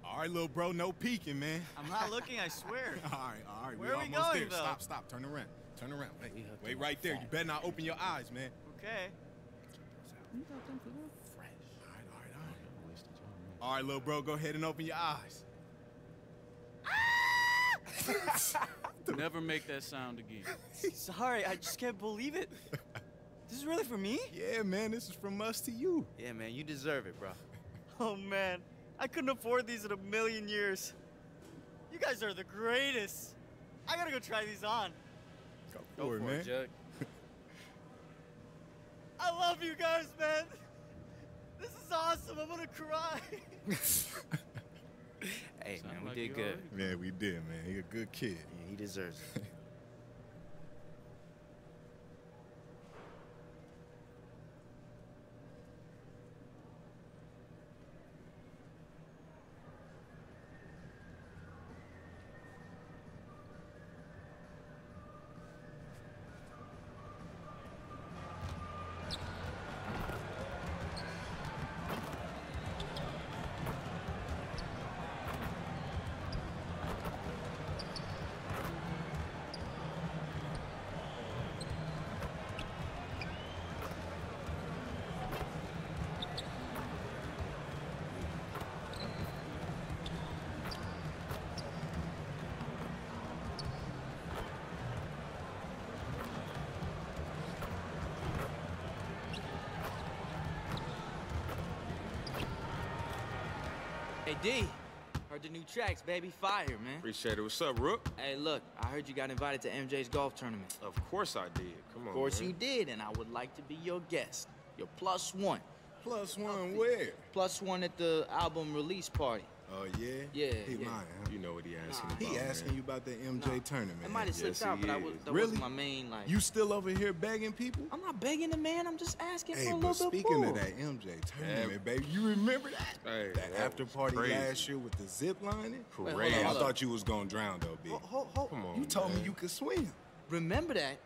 All right, little bro, no peeking, man. I'm not looking, I swear. All right. Where are we almost going, there. though? Stop. Turn around. Hey, wait right there. You better not open your eyes, man. Okay. All right, little bro, go ahead and open your eyes. Never make that sound again. Sorry, I just can't believe it. This is really for me? Yeah, man, this is from us to you. Yeah, man, you deserve it, bro. Oh, man. I couldn't afford these in a million years. You guys are the greatest. I gotta go try these on. Go for it, man. Jug. I love you guys, man. This is awesome. I'm gonna cry. Hey, Sound man, we like did you good. already- Yeah, we did, man. You're a good kid. Yeah, he deserves it. Hey, D. Heard the new tracks, baby. Fire, man. Appreciate it. What's up, Rook? Hey, look, I heard you got invited to MJ's golf tournament. Of course I did. Come on, Of course man. you did, and I would like to be your guest. Your +1. +1 where? +1 at the album release party. Oh, yeah? Yeah, He yeah. lying, huh? You know what he asking Nah. about, He asking man. you about the MJ tournament. It might have slipped Yes, out, he but is. that Really? wasn't my main, like... You still over here begging people? I'm not begging the man. I'm just asking Hey, for a but little bit speaking more. of that MJ tournament, baby, you remember that? Hey, that that after was party crazy. last year with the zip lining? Wait, Crazy. Hey, I hold up. thought you was gonna drown though, B. Come on, You told me man. you could swim Remember that?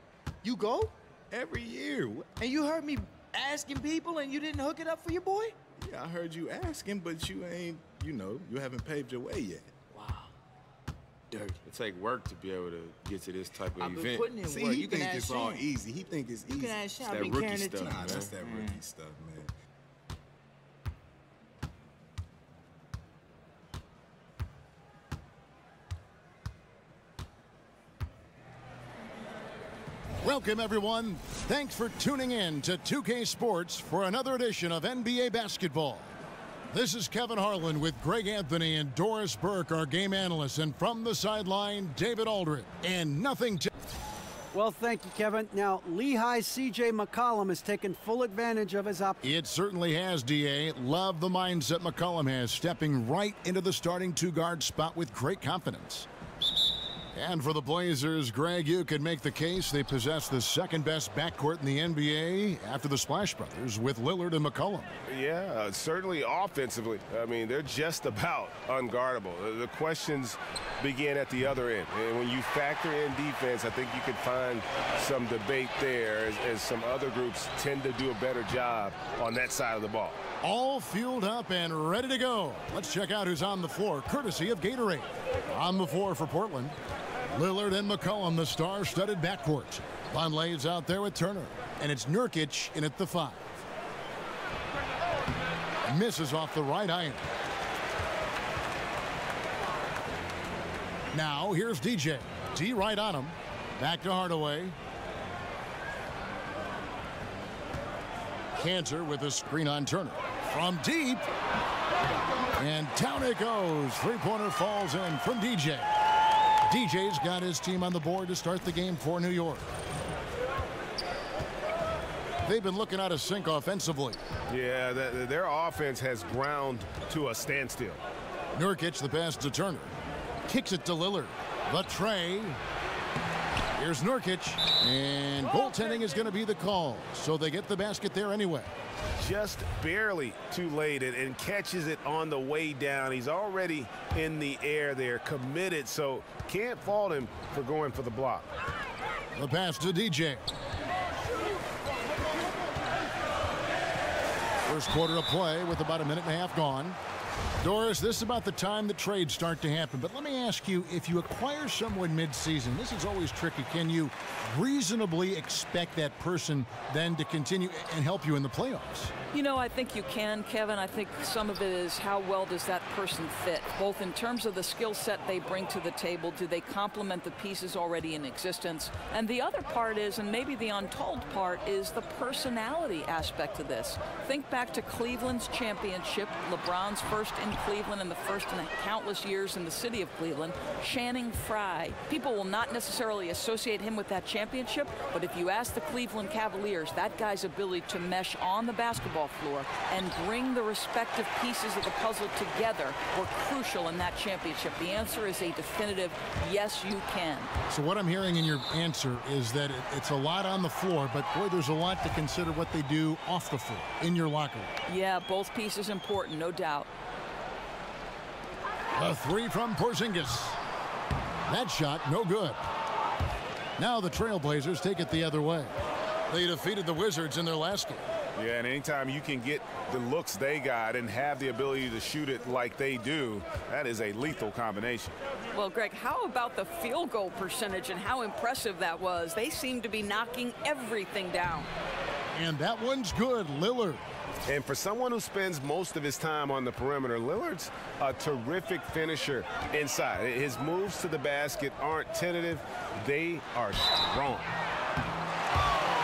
You go? every year. And you heard me asking people and you didn't hook it up for your boy? Yeah, I heard you asking, but you ain't, you haven't paved your way yet. Wow. Dirty. It take work to be able to get to this type of I've been event. putting in See, work. he You can think ask it's all Shane. easy. He think it's You easy. can ask Shane. that I've been rookie carrying the stuff, team. Nah, that's man. that rookie stuff, man. Welcome, everyone. Thanks for tuning in to 2K Sports for another edition of NBA Basketball. This is Kevin Harlan with Greg Anthony and Doris Burke, our game analysts, and from the sideline, David Aldridge. And nothing to... Well, thank you, Kevin. Now, Lehigh's C.J. McCollum has taken full advantage of his opportunity. It certainly has, D.A. Love the mindset McCollum has, stepping right into the starting two-guard spot with great confidence. And for the Blazers, Greg, you could make the case they possess the second-best backcourt in the NBA after the Splash Brothers with Lillard and McCollum. Yeah, certainly offensively. I mean, they're just about unguardable. The questions begin at the other end. And when you factor in defense, I think you could find some debate there as some other groups tend to do a better job on that side of the ball. All fueled up and ready to go. Let's check out who's on the floor, courtesy of Gatorade. On the floor for Portland, Lillard and McCollum, the star-studded backcourt. Vonleh's out there with Turner, and it's Nurkic in at the 5. Misses off the right iron. Now here's DJ. D right on him. Back to Hardaway. Cantor with a screen on Turner. From deep. And down it goes. Three-pointer falls in from DJ. DJ's got his team on the board to start the game for New York. They've been looking out of sync offensively. Yeah, their offense has ground to a standstill. Nurkic, the pass to Turner. Kicks it to Lillard. The tray. Here's Nurkic. And goaltending is going to be the call. So they get the basket there anyway. Just barely too late and catches it on the way down. He's already in the air there, committed, so can't fault him for going for the block. The pass to DJ. First quarter of play with about a minute and a half gone. Doris, this is about the time the trades start to happen. But let me ask you, if you acquire someone mid-season, this is always tricky. Can you reasonably expect that person then to continue and help you in the playoffs? You know, I think you can, Kevin. I think some of it is how well does that person fit, both in terms of the skill set they bring to the table. Do they complement the pieces already in existence? And the other part is, and maybe the untold part, is the personality aspect of this. Think back to Cleveland's championship, LeBron's first in Cleveland and the first in countless years in the city of Cleveland, Channing Frye. People will not necessarily associate him with that championship, but if you ask the Cleveland Cavaliers, that guy's ability to mesh on the basketball floor and bring the respective pieces of the puzzle together were crucial in that championship. The answer is a definitive yes, you can. So what I'm hearing in your answer is that it's a lot on the floor, but boy, there's a lot to consider what they do off the floor in your locker room. Yeah, both pieces important, no doubt. A three from Porzingis. That shot, no good. Now the Trailblazers take it the other way. They defeated the Wizards in their last game. Yeah, and anytime you can get the looks they got and have the ability to shoot it like they do, that is a lethal combination. Well, Greg, how about the field goal percentage and how impressive that was? They seem to be knocking everything down. And that one's good, Lillard. And for someone who spends most of his time on the perimeter, Lillard's a terrific finisher inside. His moves to the basket aren't tentative, they are strong.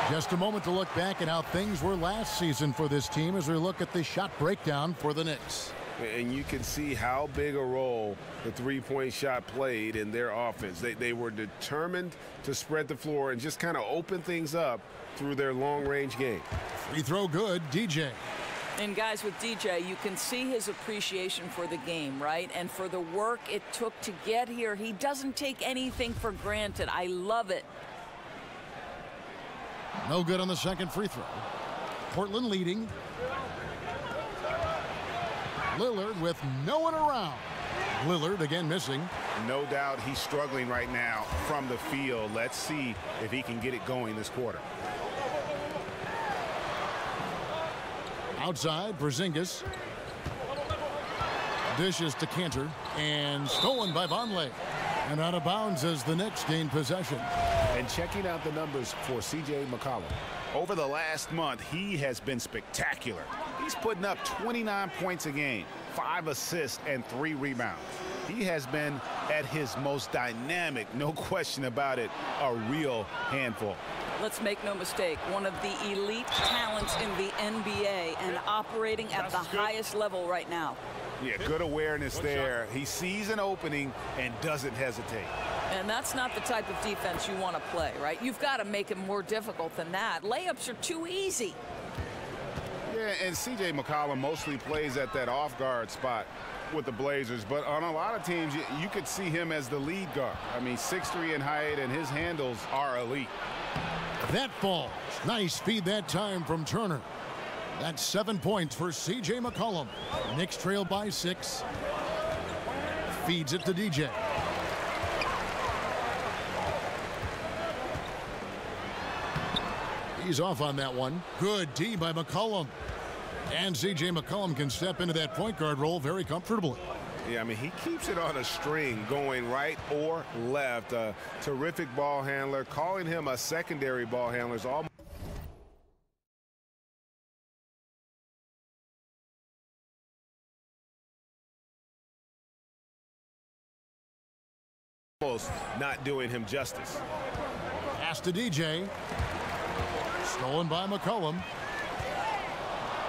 Just a moment to look back at how things were last season for this team as we look at the shot breakdown for the Knicks. And you can see how big a role the three-point shot played in their offense. They were determined to spread the floor and just kind of open things up through their long-range game. Free throw good, DJ. And guys, with DJ, you can see his appreciation for the game, right? And for the work it took to get here. He doesn't take anything for granted. I love it. No good on the second free throw. Portland leading. Lillard with no one around. Lillard again missing. No doubt he's struggling right now from the field. Let's see if he can get it going this quarter. Outside, Porzingis. Dishes to Cantor. And stolen by Vonleh. And out of bounds as the Knicks gain possession. And checking out the numbers for C.J. McCollum. Over the last month, he has been spectacular. He's putting up 29 points a game, 5 assists, and 3 rebounds. He has been at his most dynamic, no question about it, a real handful. Let's make no mistake, one of the elite talents in the NBA and operating at the highest level right now. Yeah, good awareness there. He sees an opening and doesn't hesitate. And that's not the type of defense you want to play, right? You've got to make it more difficult than that. Layups are too easy. Yeah, and C.J. McCollum mostly plays at that off-guard spot with the Blazers, but on a lot of teams, you could see him as the lead guard. I mean, 6'3" in height, and his handles are elite. That falls. Nice feed that time from Turner. That's 7 points for C.J. McCollum. Knicks trail by 6. Feeds it to DJ. He's off on that one. Good D by McCollum. And C.J. McCollum can step into that point guard role very comfortably. Yeah, I mean, he keeps it on a string going right or left. A terrific ball handler. Calling him a secondary ball handler is almost not doing him justice. Pass to DJ. Stolen by McCollum.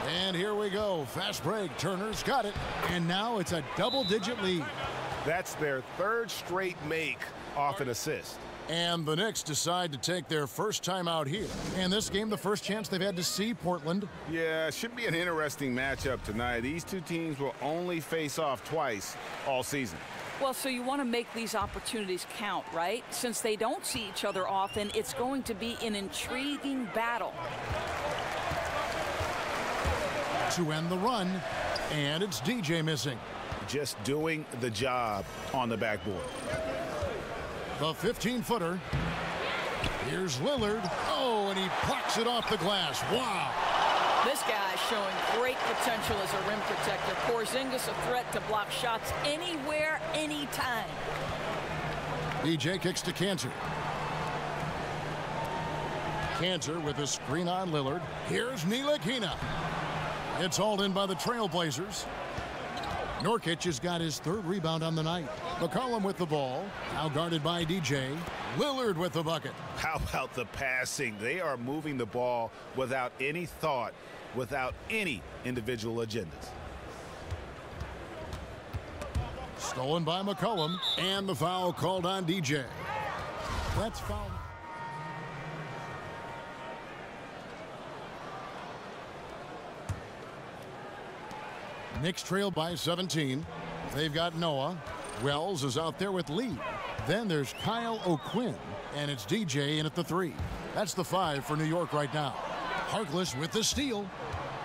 And here we go. Fast break. Turner's got it. And now it's a double-digit lead. That's their third straight make off an assist. And the Knicks decide to take their first time out here. And this game, the first chance they've had to see Portland. Yeah, it should be an interesting matchup tonight. These two teams will only face off twice all season. Well, so you want to make these opportunities count, right? Since they don't see each other often, it's going to be an intriguing battle. To end the run, and it's DJ missing. Just doing the job on the backboard. The 15-footer. Here's Lillard. Oh, and he plucks it off the glass. Wow. This guy is showing great potential as a rim protector. Porzingis a threat to block shots anywhere, anytime. DJ kicks to Cantor. Cantor with a screen on Lillard. Here's Ntilikina. It's hauled in by the Trailblazers. Nurkic has got his third rebound on the night. McCollum with the ball. Now guarded by DJ. Lillard with the bucket. How about the passing? They are moving the ball without any thought, without any individual agendas. Stolen by McCollum. And the foul called on DJ. That's foul. Knicks trail by 17. They've got Noah. Wells is out there with Lee. Then there's Kyle O'Quinn, and it's DJ in at the 3. That's the 5 for New York right now. Harkless with the steal,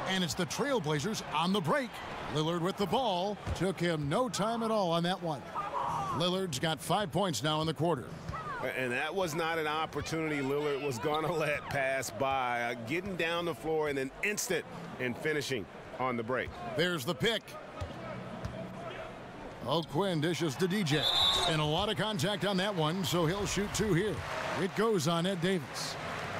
and it's the Trailblazers on the break. Lillard with the ball. Took him no time at all on that one. Lillard's got 5 points now in the quarter. And that was not an opportunity Lillard was going to let pass by. Getting down the floor in an instant and finishing on the break. There's the pick. O'Quinn dishes to DJ. And a lot of contact on that one, so he'll shoot 2 here. It goes on Ed Davis.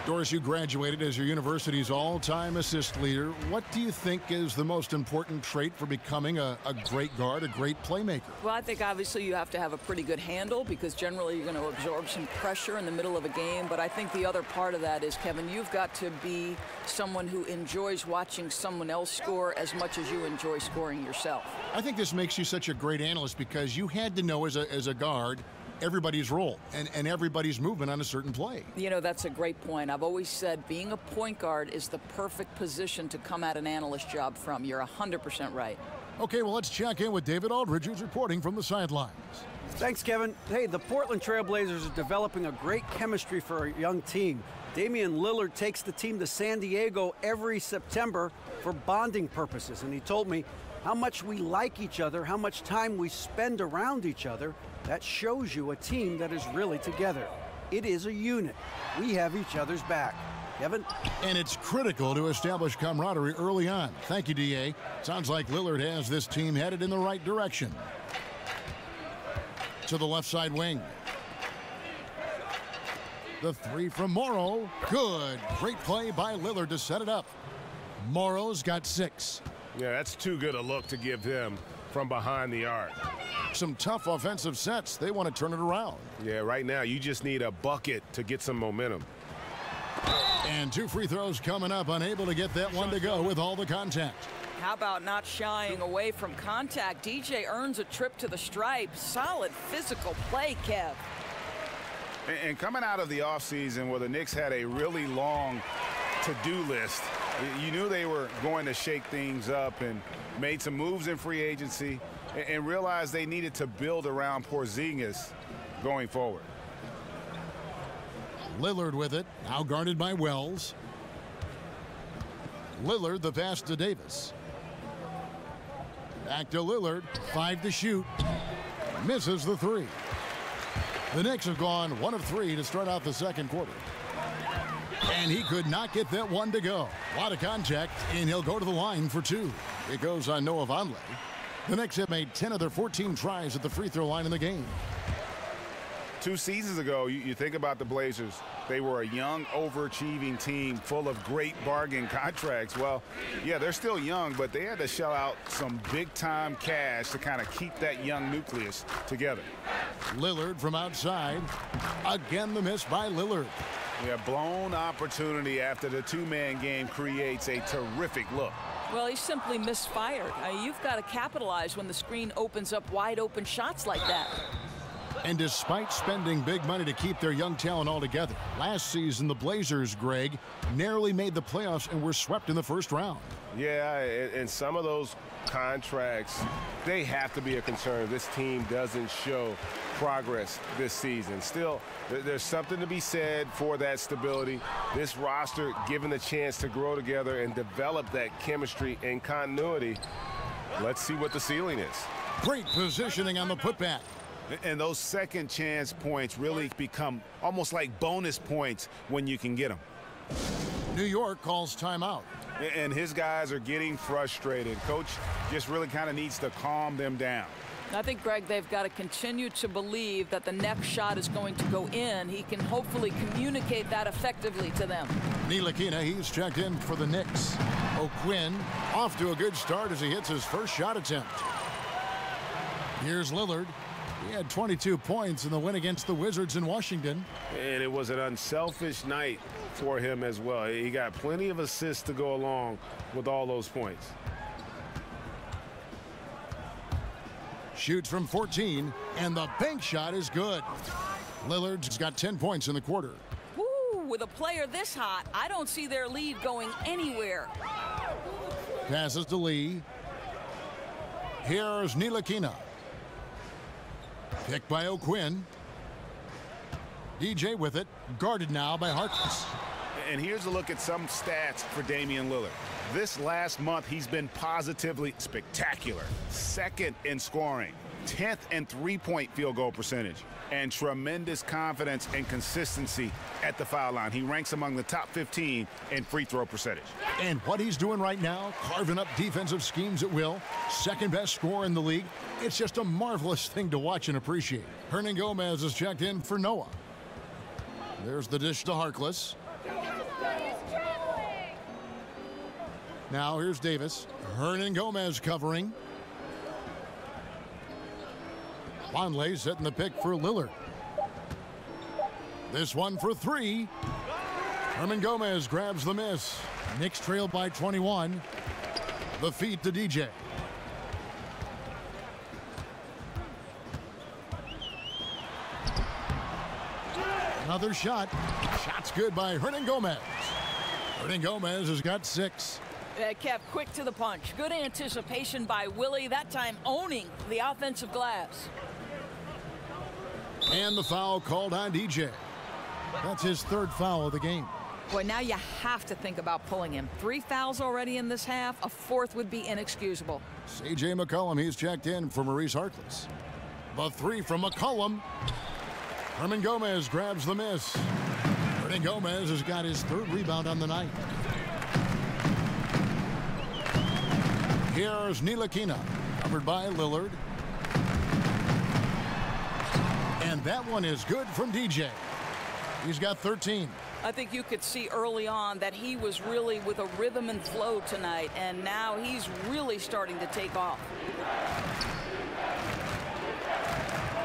Doris, you graduated as your university's all-time assist leader. What do you think is the most important trait for becoming a great guard, a great playmaker? Well, I think obviously you have to have a pretty good handle because generally you're going to absorb some pressure in the middle of a game. But I think the other part of that is, Kevin, you've got to be someone who enjoys watching someone else score as much as you enjoy scoring yourself. I think this makes you such a great analyst because you had to know as a guard everybody's role and everybody's movement on a certain play. You know, that's a great point. I've always said being a point guard is the perfect position to come at an analyst job from. You're 100% right. Okay, well, let's check in with David Aldridge, who's reporting from the sidelines. Thanks, Kevin. Hey, the Portland Trailblazers are developing a great chemistry for a young team. Damian Lillard takes the team to San Diego every September for bonding purposes, and he told me how much we like each other, how much time we spend around each other. That shows you a team that is really together. It is a unit. We have each other's back. Kevin? And it's critical to establish camaraderie early on. Thank you, D.A. Sounds like Lillard has this team headed in the right direction. To the left side wing. The 3 from Morrow. Good. Great play by Lillard to set it up. Morrow's got 6. Yeah, that's too good a look to give him from behind the arc. Some tough offensive sets. They want to turn it around. Yeah, right now you just need a bucket to get some momentum. And 2 free throws coming up. Unable to get that one to go with all the contact. How about not shying away from contact? DJ earns a trip to the stripe. Solid physical play, Kev. And coming out of the offseason where the Knicks had a really long to-do list, you knew they were going to shake things up and made some moves in free agency and realized they needed to build around Porzingis going forward. Lillard with it, now guarded by Wells. Lillard the pass to Davis. Back to Lillard, 5 to shoot. Misses the 3. The Knicks have gone 1 of 3 to start out the second quarter. And he could not get that one to go. A lot of contact, and he'll go to the line for 2. It goes on Noah Vonleh. The Knicks have made 10 of their 14 tries at the free throw line in the game. 2 seasons ago, you think about the Blazers. They were a young, overachieving team full of great bargain contracts. Well, yeah, they're still young, but they had to shell out some big-time cash to kind of keep that young nucleus together. Lillard from outside. Again, the miss by Lillard. Yeah, blown opportunity after the 2-man game creates a terrific look. Well, he simply misfired. You've got to capitalize when the screen opens up wide open shots like that. And despite spending big money to keep their young talent all together, last season the Blazers, Greg, narrowly made the playoffs and were swept in the first round. Yeah, and some of those contracts, they have to be a concern if this team doesn't show progress this season. Still, there's something to be said for that stability. This roster given the chance to grow together and develop that chemistry and continuity. Let's see what the ceiling is. Great positioning on the putback. And those second chance points really become almost like bonus points when you can get them. New York calls timeout. And his guys are getting frustrated. Coach just really kind of needs to calm them down. I think, Greg, they've got to continue to believe that the next shot is going to go in. He can hopefully communicate that effectively to them. Ntilikina, he's checked in for the Knicks. O'Quinn off to a good start as he hits his first shot attempt. Here's Lillard. He had 22 points in the win against the Wizards in Washington. And it was an unselfish night for him as well. He got plenty of assists to go along with all those points. Shoots from 14, and the bank shot is good. Lillard's got 10 points in the quarter. Woo, with a player this hot, I don't see their lead going anywhere. Passes to Lee. Here's Ntilikina. Picked by O'Quinn. DJ with it, guarded now by Harkless. And here's a look at some stats for Damian Lillard. This last month, he's been positively spectacular. Second in scoring, 10th in three-point field goal percentage, and tremendous confidence and consistency at the foul line. He ranks among the top 15 in free throw percentage. And what he's doing right now, carving up defensive schemes at will, second best scorer in the league. It's just a marvelous thing to watch and appreciate. Hernangomez is checked in for Noah. There's the dish to Harkless. Now here's Davis. Hernangomez covering. Vonleh setting the pick for Lillard. This one for three. Hernangomez grabs the miss. Knicks trail by 21. The feed to DJ. Another shot. Shot's good by Hernangomez. Hernangomez has got 6. Kev, quick to the punch. Good anticipation by Willie, that time owning the offensive glass. And the foul called on DJ. That's his third foul of the game. Boy, now you have to think about pulling him. 3 fouls already in this half. A 4th would be inexcusable. C.J. McCollum, he's checked in for Maurice Harkless. The 3 from McCollum. Hernangomez grabs the miss. Hernangomez has got his 3rd rebound on the night. Here's Ntilikina, covered by Lillard. And that one is good from DJ. He's got 13. I think you could see early on that he was really with a rhythm and flow tonight, and now he's really starting to take off.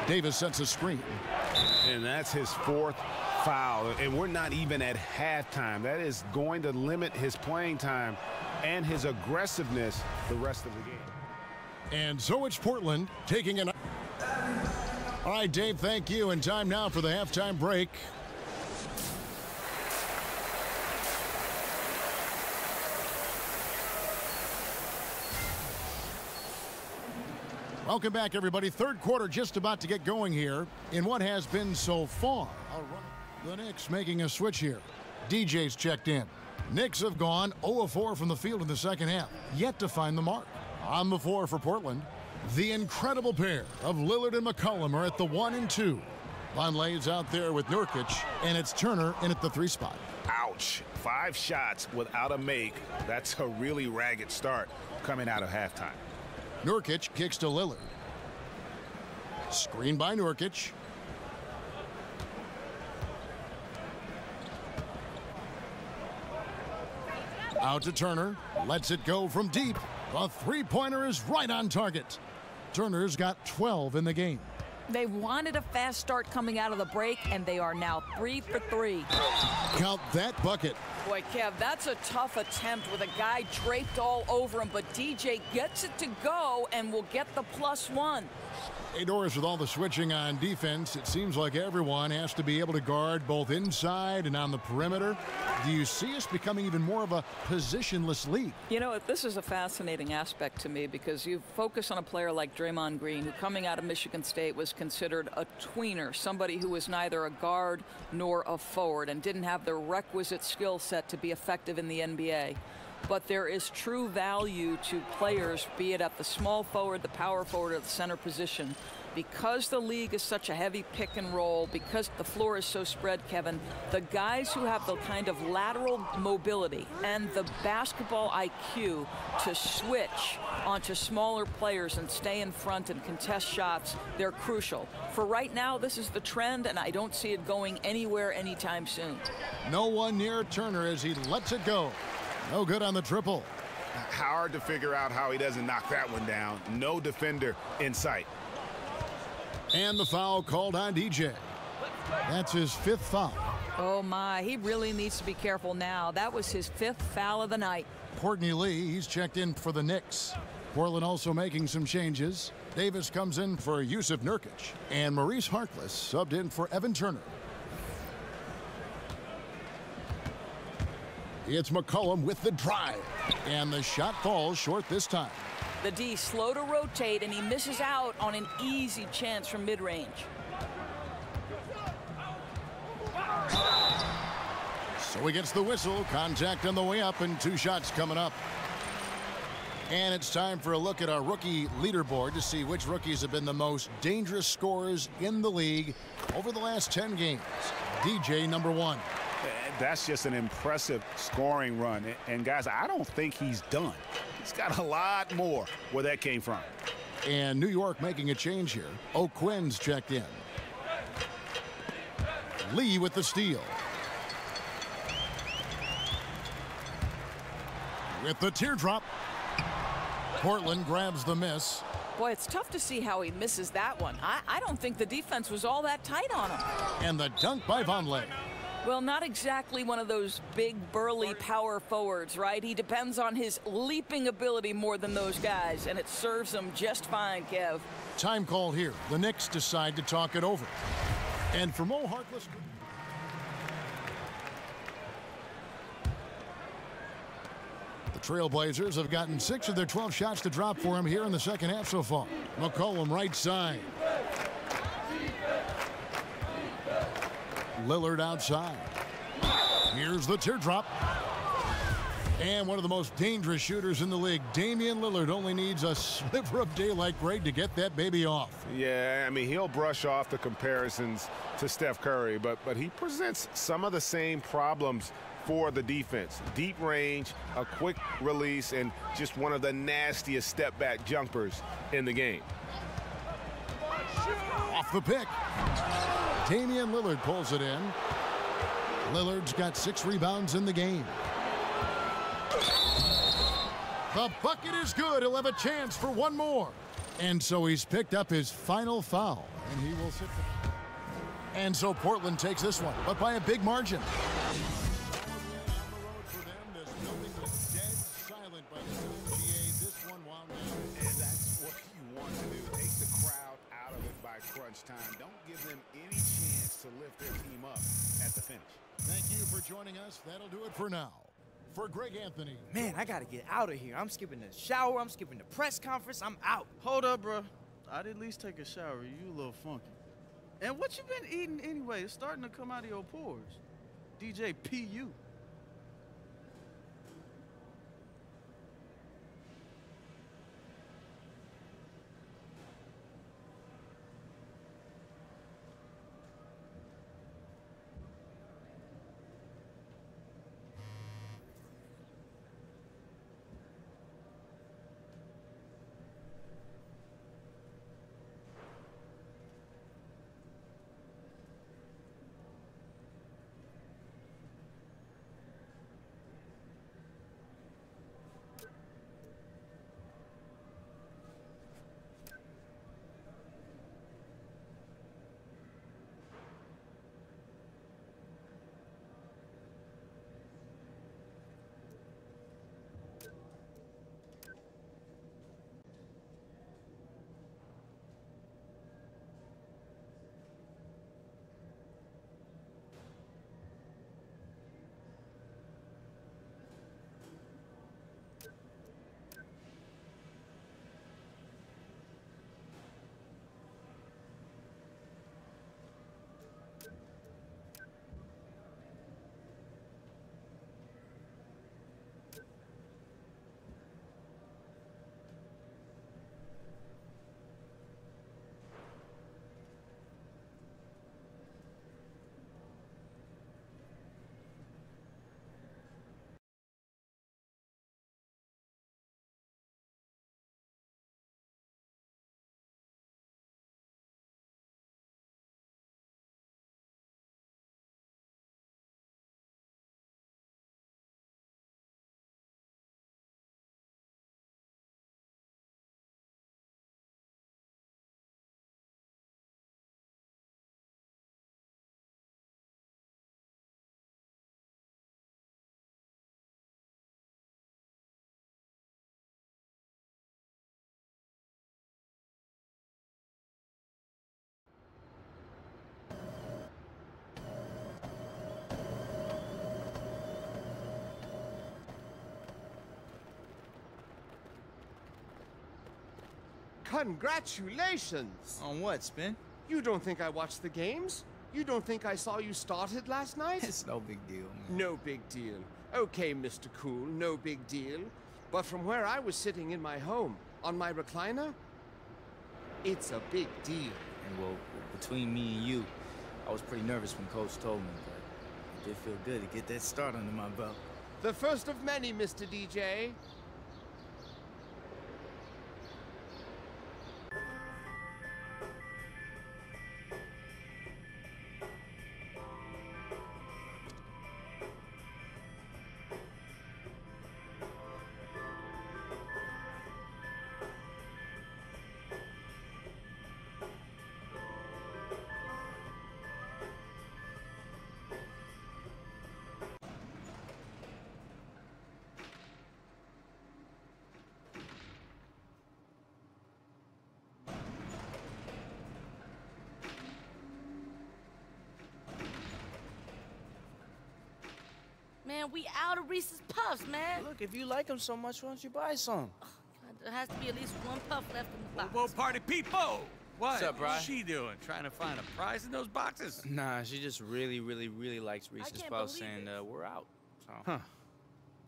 Davis sets a screen. And that's his 4th foul. And we're not even at halftime. That is going to limit his playing time and his aggressiveness the rest of the game. And so it's Portland taking an... All right, Dave, thank you. And time now for the halftime break. Welcome back, everybody. Third quarter just about to get going here in what has been so far. The Knicks making a switch here. DJ's checked in. Knicks have gone 0-4 from the field in the second half, yet to find the mark. On the floor for Portland, the incredible pair of Lillard and McCollum are at the 1 and 2. Vonleh's out there with Nurkic, and it's Turner in at the 3 spot. Ouch. 5 shots without a make. That's a really ragged start coming out of halftime. Nurkic kicks to Lillard. Screen by Nurkic. Out to Turner. Lets it go from deep. The 3-pointer is right on target. Turner's got 12 in the game. They wanted a fast start coming out of the break, and they are now 3 for 3. Count that bucket. Boy, Kev, that's a tough attempt with a guy draped all over him, but DJ gets it to go and will get the +1. Hey, Doris, with all the switching on defense, it seems like everyone has to be able to guard both inside and on the perimeter. Do you see us becoming even more of a positionless league? You know, this is a fascinating aspect to me because you focus on a player like Draymond Green, who coming out of Michigan State was considered a tweener, somebody who was neither a guard nor a forward and didn't have the requisite skill set to be effective in the NBA. But there is true value to players, be it at the small forward, the power forward, or the center position. Because the league is such a heavy pick and roll, because the floor is so spread, Kevin, the guys who have the kind of lateral mobility and the basketball IQ to switch onto smaller players and stay in front and contest shots, they're crucial. For right now, this is the trend, and I don't see it going anywhere anytime soon. No one near Turner as he lets it go. No good on the triple. Hard to figure out how he doesn't knock that one down. No defender in sight. And the foul called on DJ. That's his 5th foul. Oh, my. He really needs to be careful now. That was his 5th foul of the night. Courtney Lee, he's checked in for the Knicks. Portland also making some changes. Davis comes in for Yusuf Nurkic. And Maurice Harkless subbed in for Evan Turner. It's McCollum with the drive. And the shot falls short this time. The D slow to rotate, and he misses out on an easy chance from mid-range. So he gets the whistle. Contact on the way up, and 2 shots coming up. And it's time for a look at our rookie leaderboard to see which rookies have been the most dangerous scorers in the league over the last 10 games. DJ number 1. That's just an impressive scoring run. And, guys, I don't think he's done. He's got a lot more where that came from. And New York making a change here. O'Quinn's checked in. Lee with the steal. With the teardrop. Portland grabs the miss. Boy, it's tough to see how he misses that one. I don't think the defense was all that tight on him. And the dunk by Vonleh. Well, not exactly one of those big, burly power forwards, right? He depends on his leaping ability more than those guys, and it serves him just fine, Kev. Time call here. The Knicks decide to talk it over. And for Mo Harkless... The Trailblazers have gotten 6 of their 12 shots to drop for him here in the second half so far. McCollum right side. Lillard outside. Here's the teardrop. And one of the most dangerous shooters in the league, Damian Lillard, only needs a sliver of daylight, Greg, to get that baby off. Yeah, I mean, he'll brush off the comparisons to Steph Curry, but he presents some of the same problems for the defense. Deep range, a quick release, and just one of the nastiest step-back jumpers in the game. Off the pick. Damian Lillard pulls it in. Lillard's got 6 rebounds in the game. The bucket is good. He'll have a chance for one more. And so he's picked up his final foul. And he will sit. And so Portland takes this one, but by a big margin. Time. Don't give them any chance to lift their team up at the finish. Thank you for joining us. That'll do it for now. For Greg Anthony. Man, I gotta get out of here. I'm skipping the shower. I'm skipping the press conference. I'm out. Hold up, bro. I'd at least take a shower. You a little funky. And what you been eating anyway? It's starting to come out of your pores. DJ PU. Congratulations! On what, Spin? You don't think I watched the games? You don't think I saw you started last night? It's no big deal, man. No big deal. Okay, Mr. Cool, no big deal. But from where I was sitting in my home, on my recliner, it's a big deal. And well, between me and you, I was pretty nervous when Coach told me, but it did feel good to get that start under my belt. The first of many, Mr. DJ. Man, we out of Reese's Puffs, man. Look, if you like them so much, why don't you buy some? There has to be at least one puff left in the box. Whoa, party people! What's up, Bri? What's she doing? Trying to find a prize in those boxes? Nah, she just really likes Reese's Puffs, and we're out. So. Huh.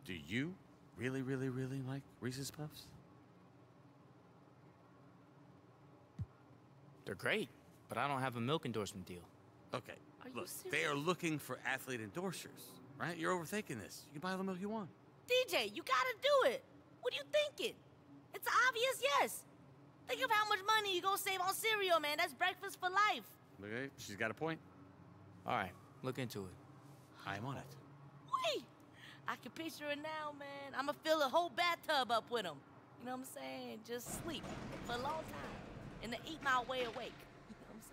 Do you really like Reese's Puffs? They're great, but I don't have a milk endorsement deal. Okay, look, they are looking for athlete endorsers, right? You're overthinking this. You can buy all the milk you want. DJ, you gotta do it. What are you thinking? It's an obvious yes. Think of how much money you're gonna save on cereal, man. That's breakfast for life. Okay, she's got a point. All right, look into it. I'm on it. Wait, I can picture it now, man. I'ma fill a whole bathtub up with them. You know what I'm saying? Just sleep for a long time and then eat my way awake. You know what I'm saying?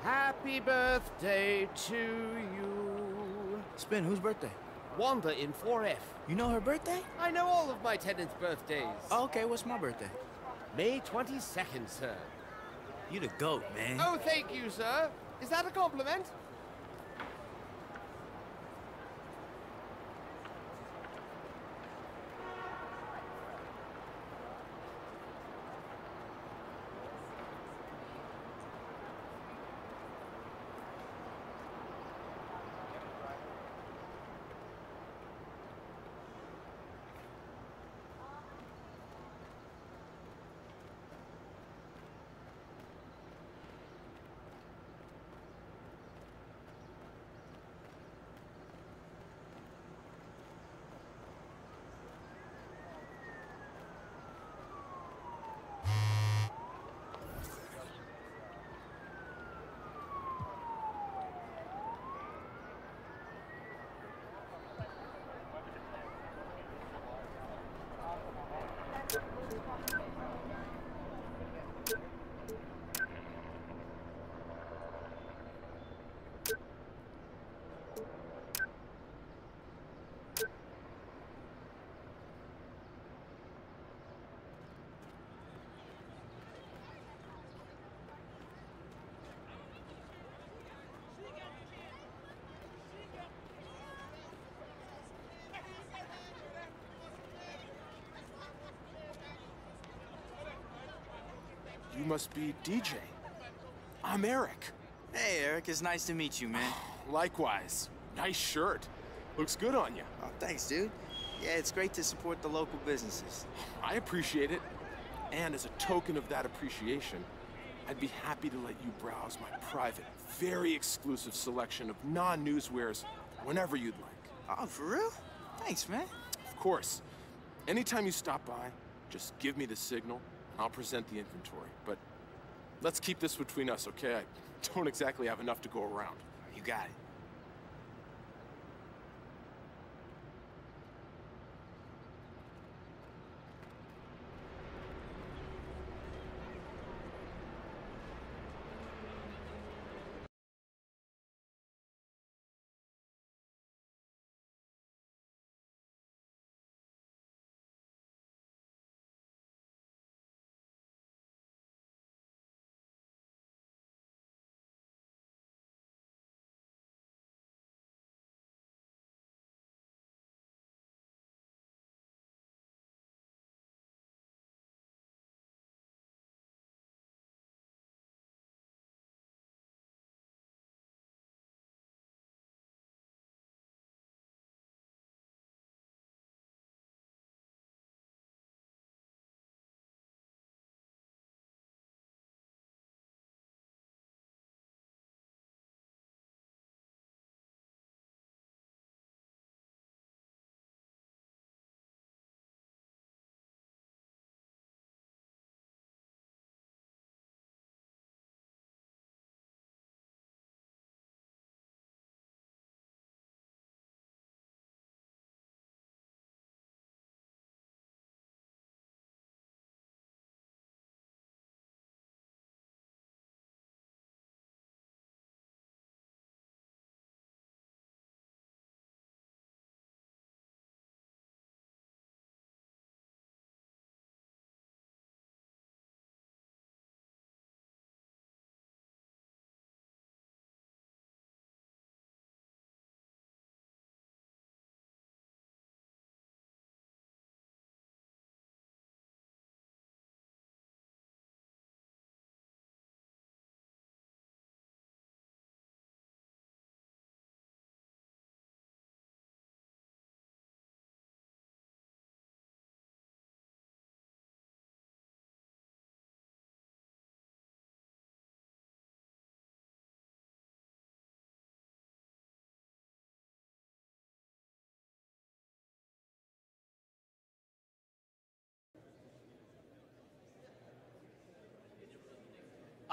Happy birthday to you. Spin, whose birthday? Wanda in 4F. You know her birthday? I know all of my tenants' birthdays. Oh, okay, what's my birthday? May 22nd, sir. You the GOAT, man. Oh, thank you, sir. Is that a compliment? you must be DJ. I'm Eric. Hey, Eric, it's nice to meet you, man. Likewise. Nice shirt. Looks good on you. Oh, thanks, dude. Yeah, it's great to support the local businesses. I appreciate it. And as a token of that appreciation, I'd be happy to let you browse my private, very exclusive selection of non-newswares whenever you'd like. Oh, for real? Thanks, man. Of course. Anytime you stop by, just give me the signal, and I'll present the inventory. But let's keep this between us, okay? I don't exactly have enough to go around. You got it.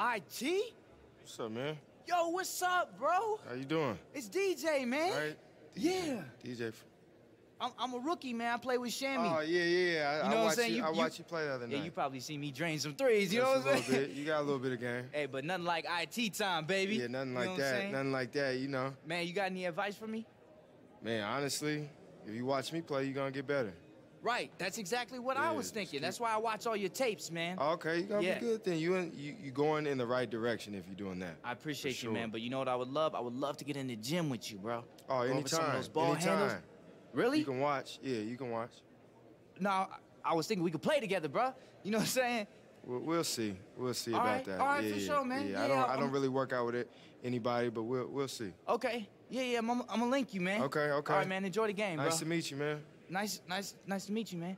IT? What's up, man? Yo, what's up, bro? How you doing? It's DJ, man. All right. Yeah. DJ. I'm a rookie, man. I play with Shammy. Oh, yeah. You know what I'm saying? I watched you play the other night. Yeah, you probably see me drain some threes, you know what I'm saying? You got a little bit of game. Hey, but nothing like IT time, baby. Yeah, nothing like that. Nothing like that, you know. Man, you got any advice for me? Man, honestly, if you watch me play, you're going to get better. Right. That's exactly what I was thinking. That's why I watch all your tapes, man. Okay, you got to be good then. You going in the right direction if you're doing that. I appreciate you, man. But you know what I would love? I would love to get in the gym with you, bro. Oh, Go over some of those ball handles. Really? You can watch. Yeah, you can watch. No, I was thinking we could play together, bro. You know what I'm saying? We'll see. We'll see All about right. that. All right, for sure, man. Yeah, I don't really work out with anybody, but we'll see. Okay. Yeah, I'm gonna link you, man. Okay. All right, man. Enjoy the game, bro. Nice to meet you, man. Nice to meet you, man.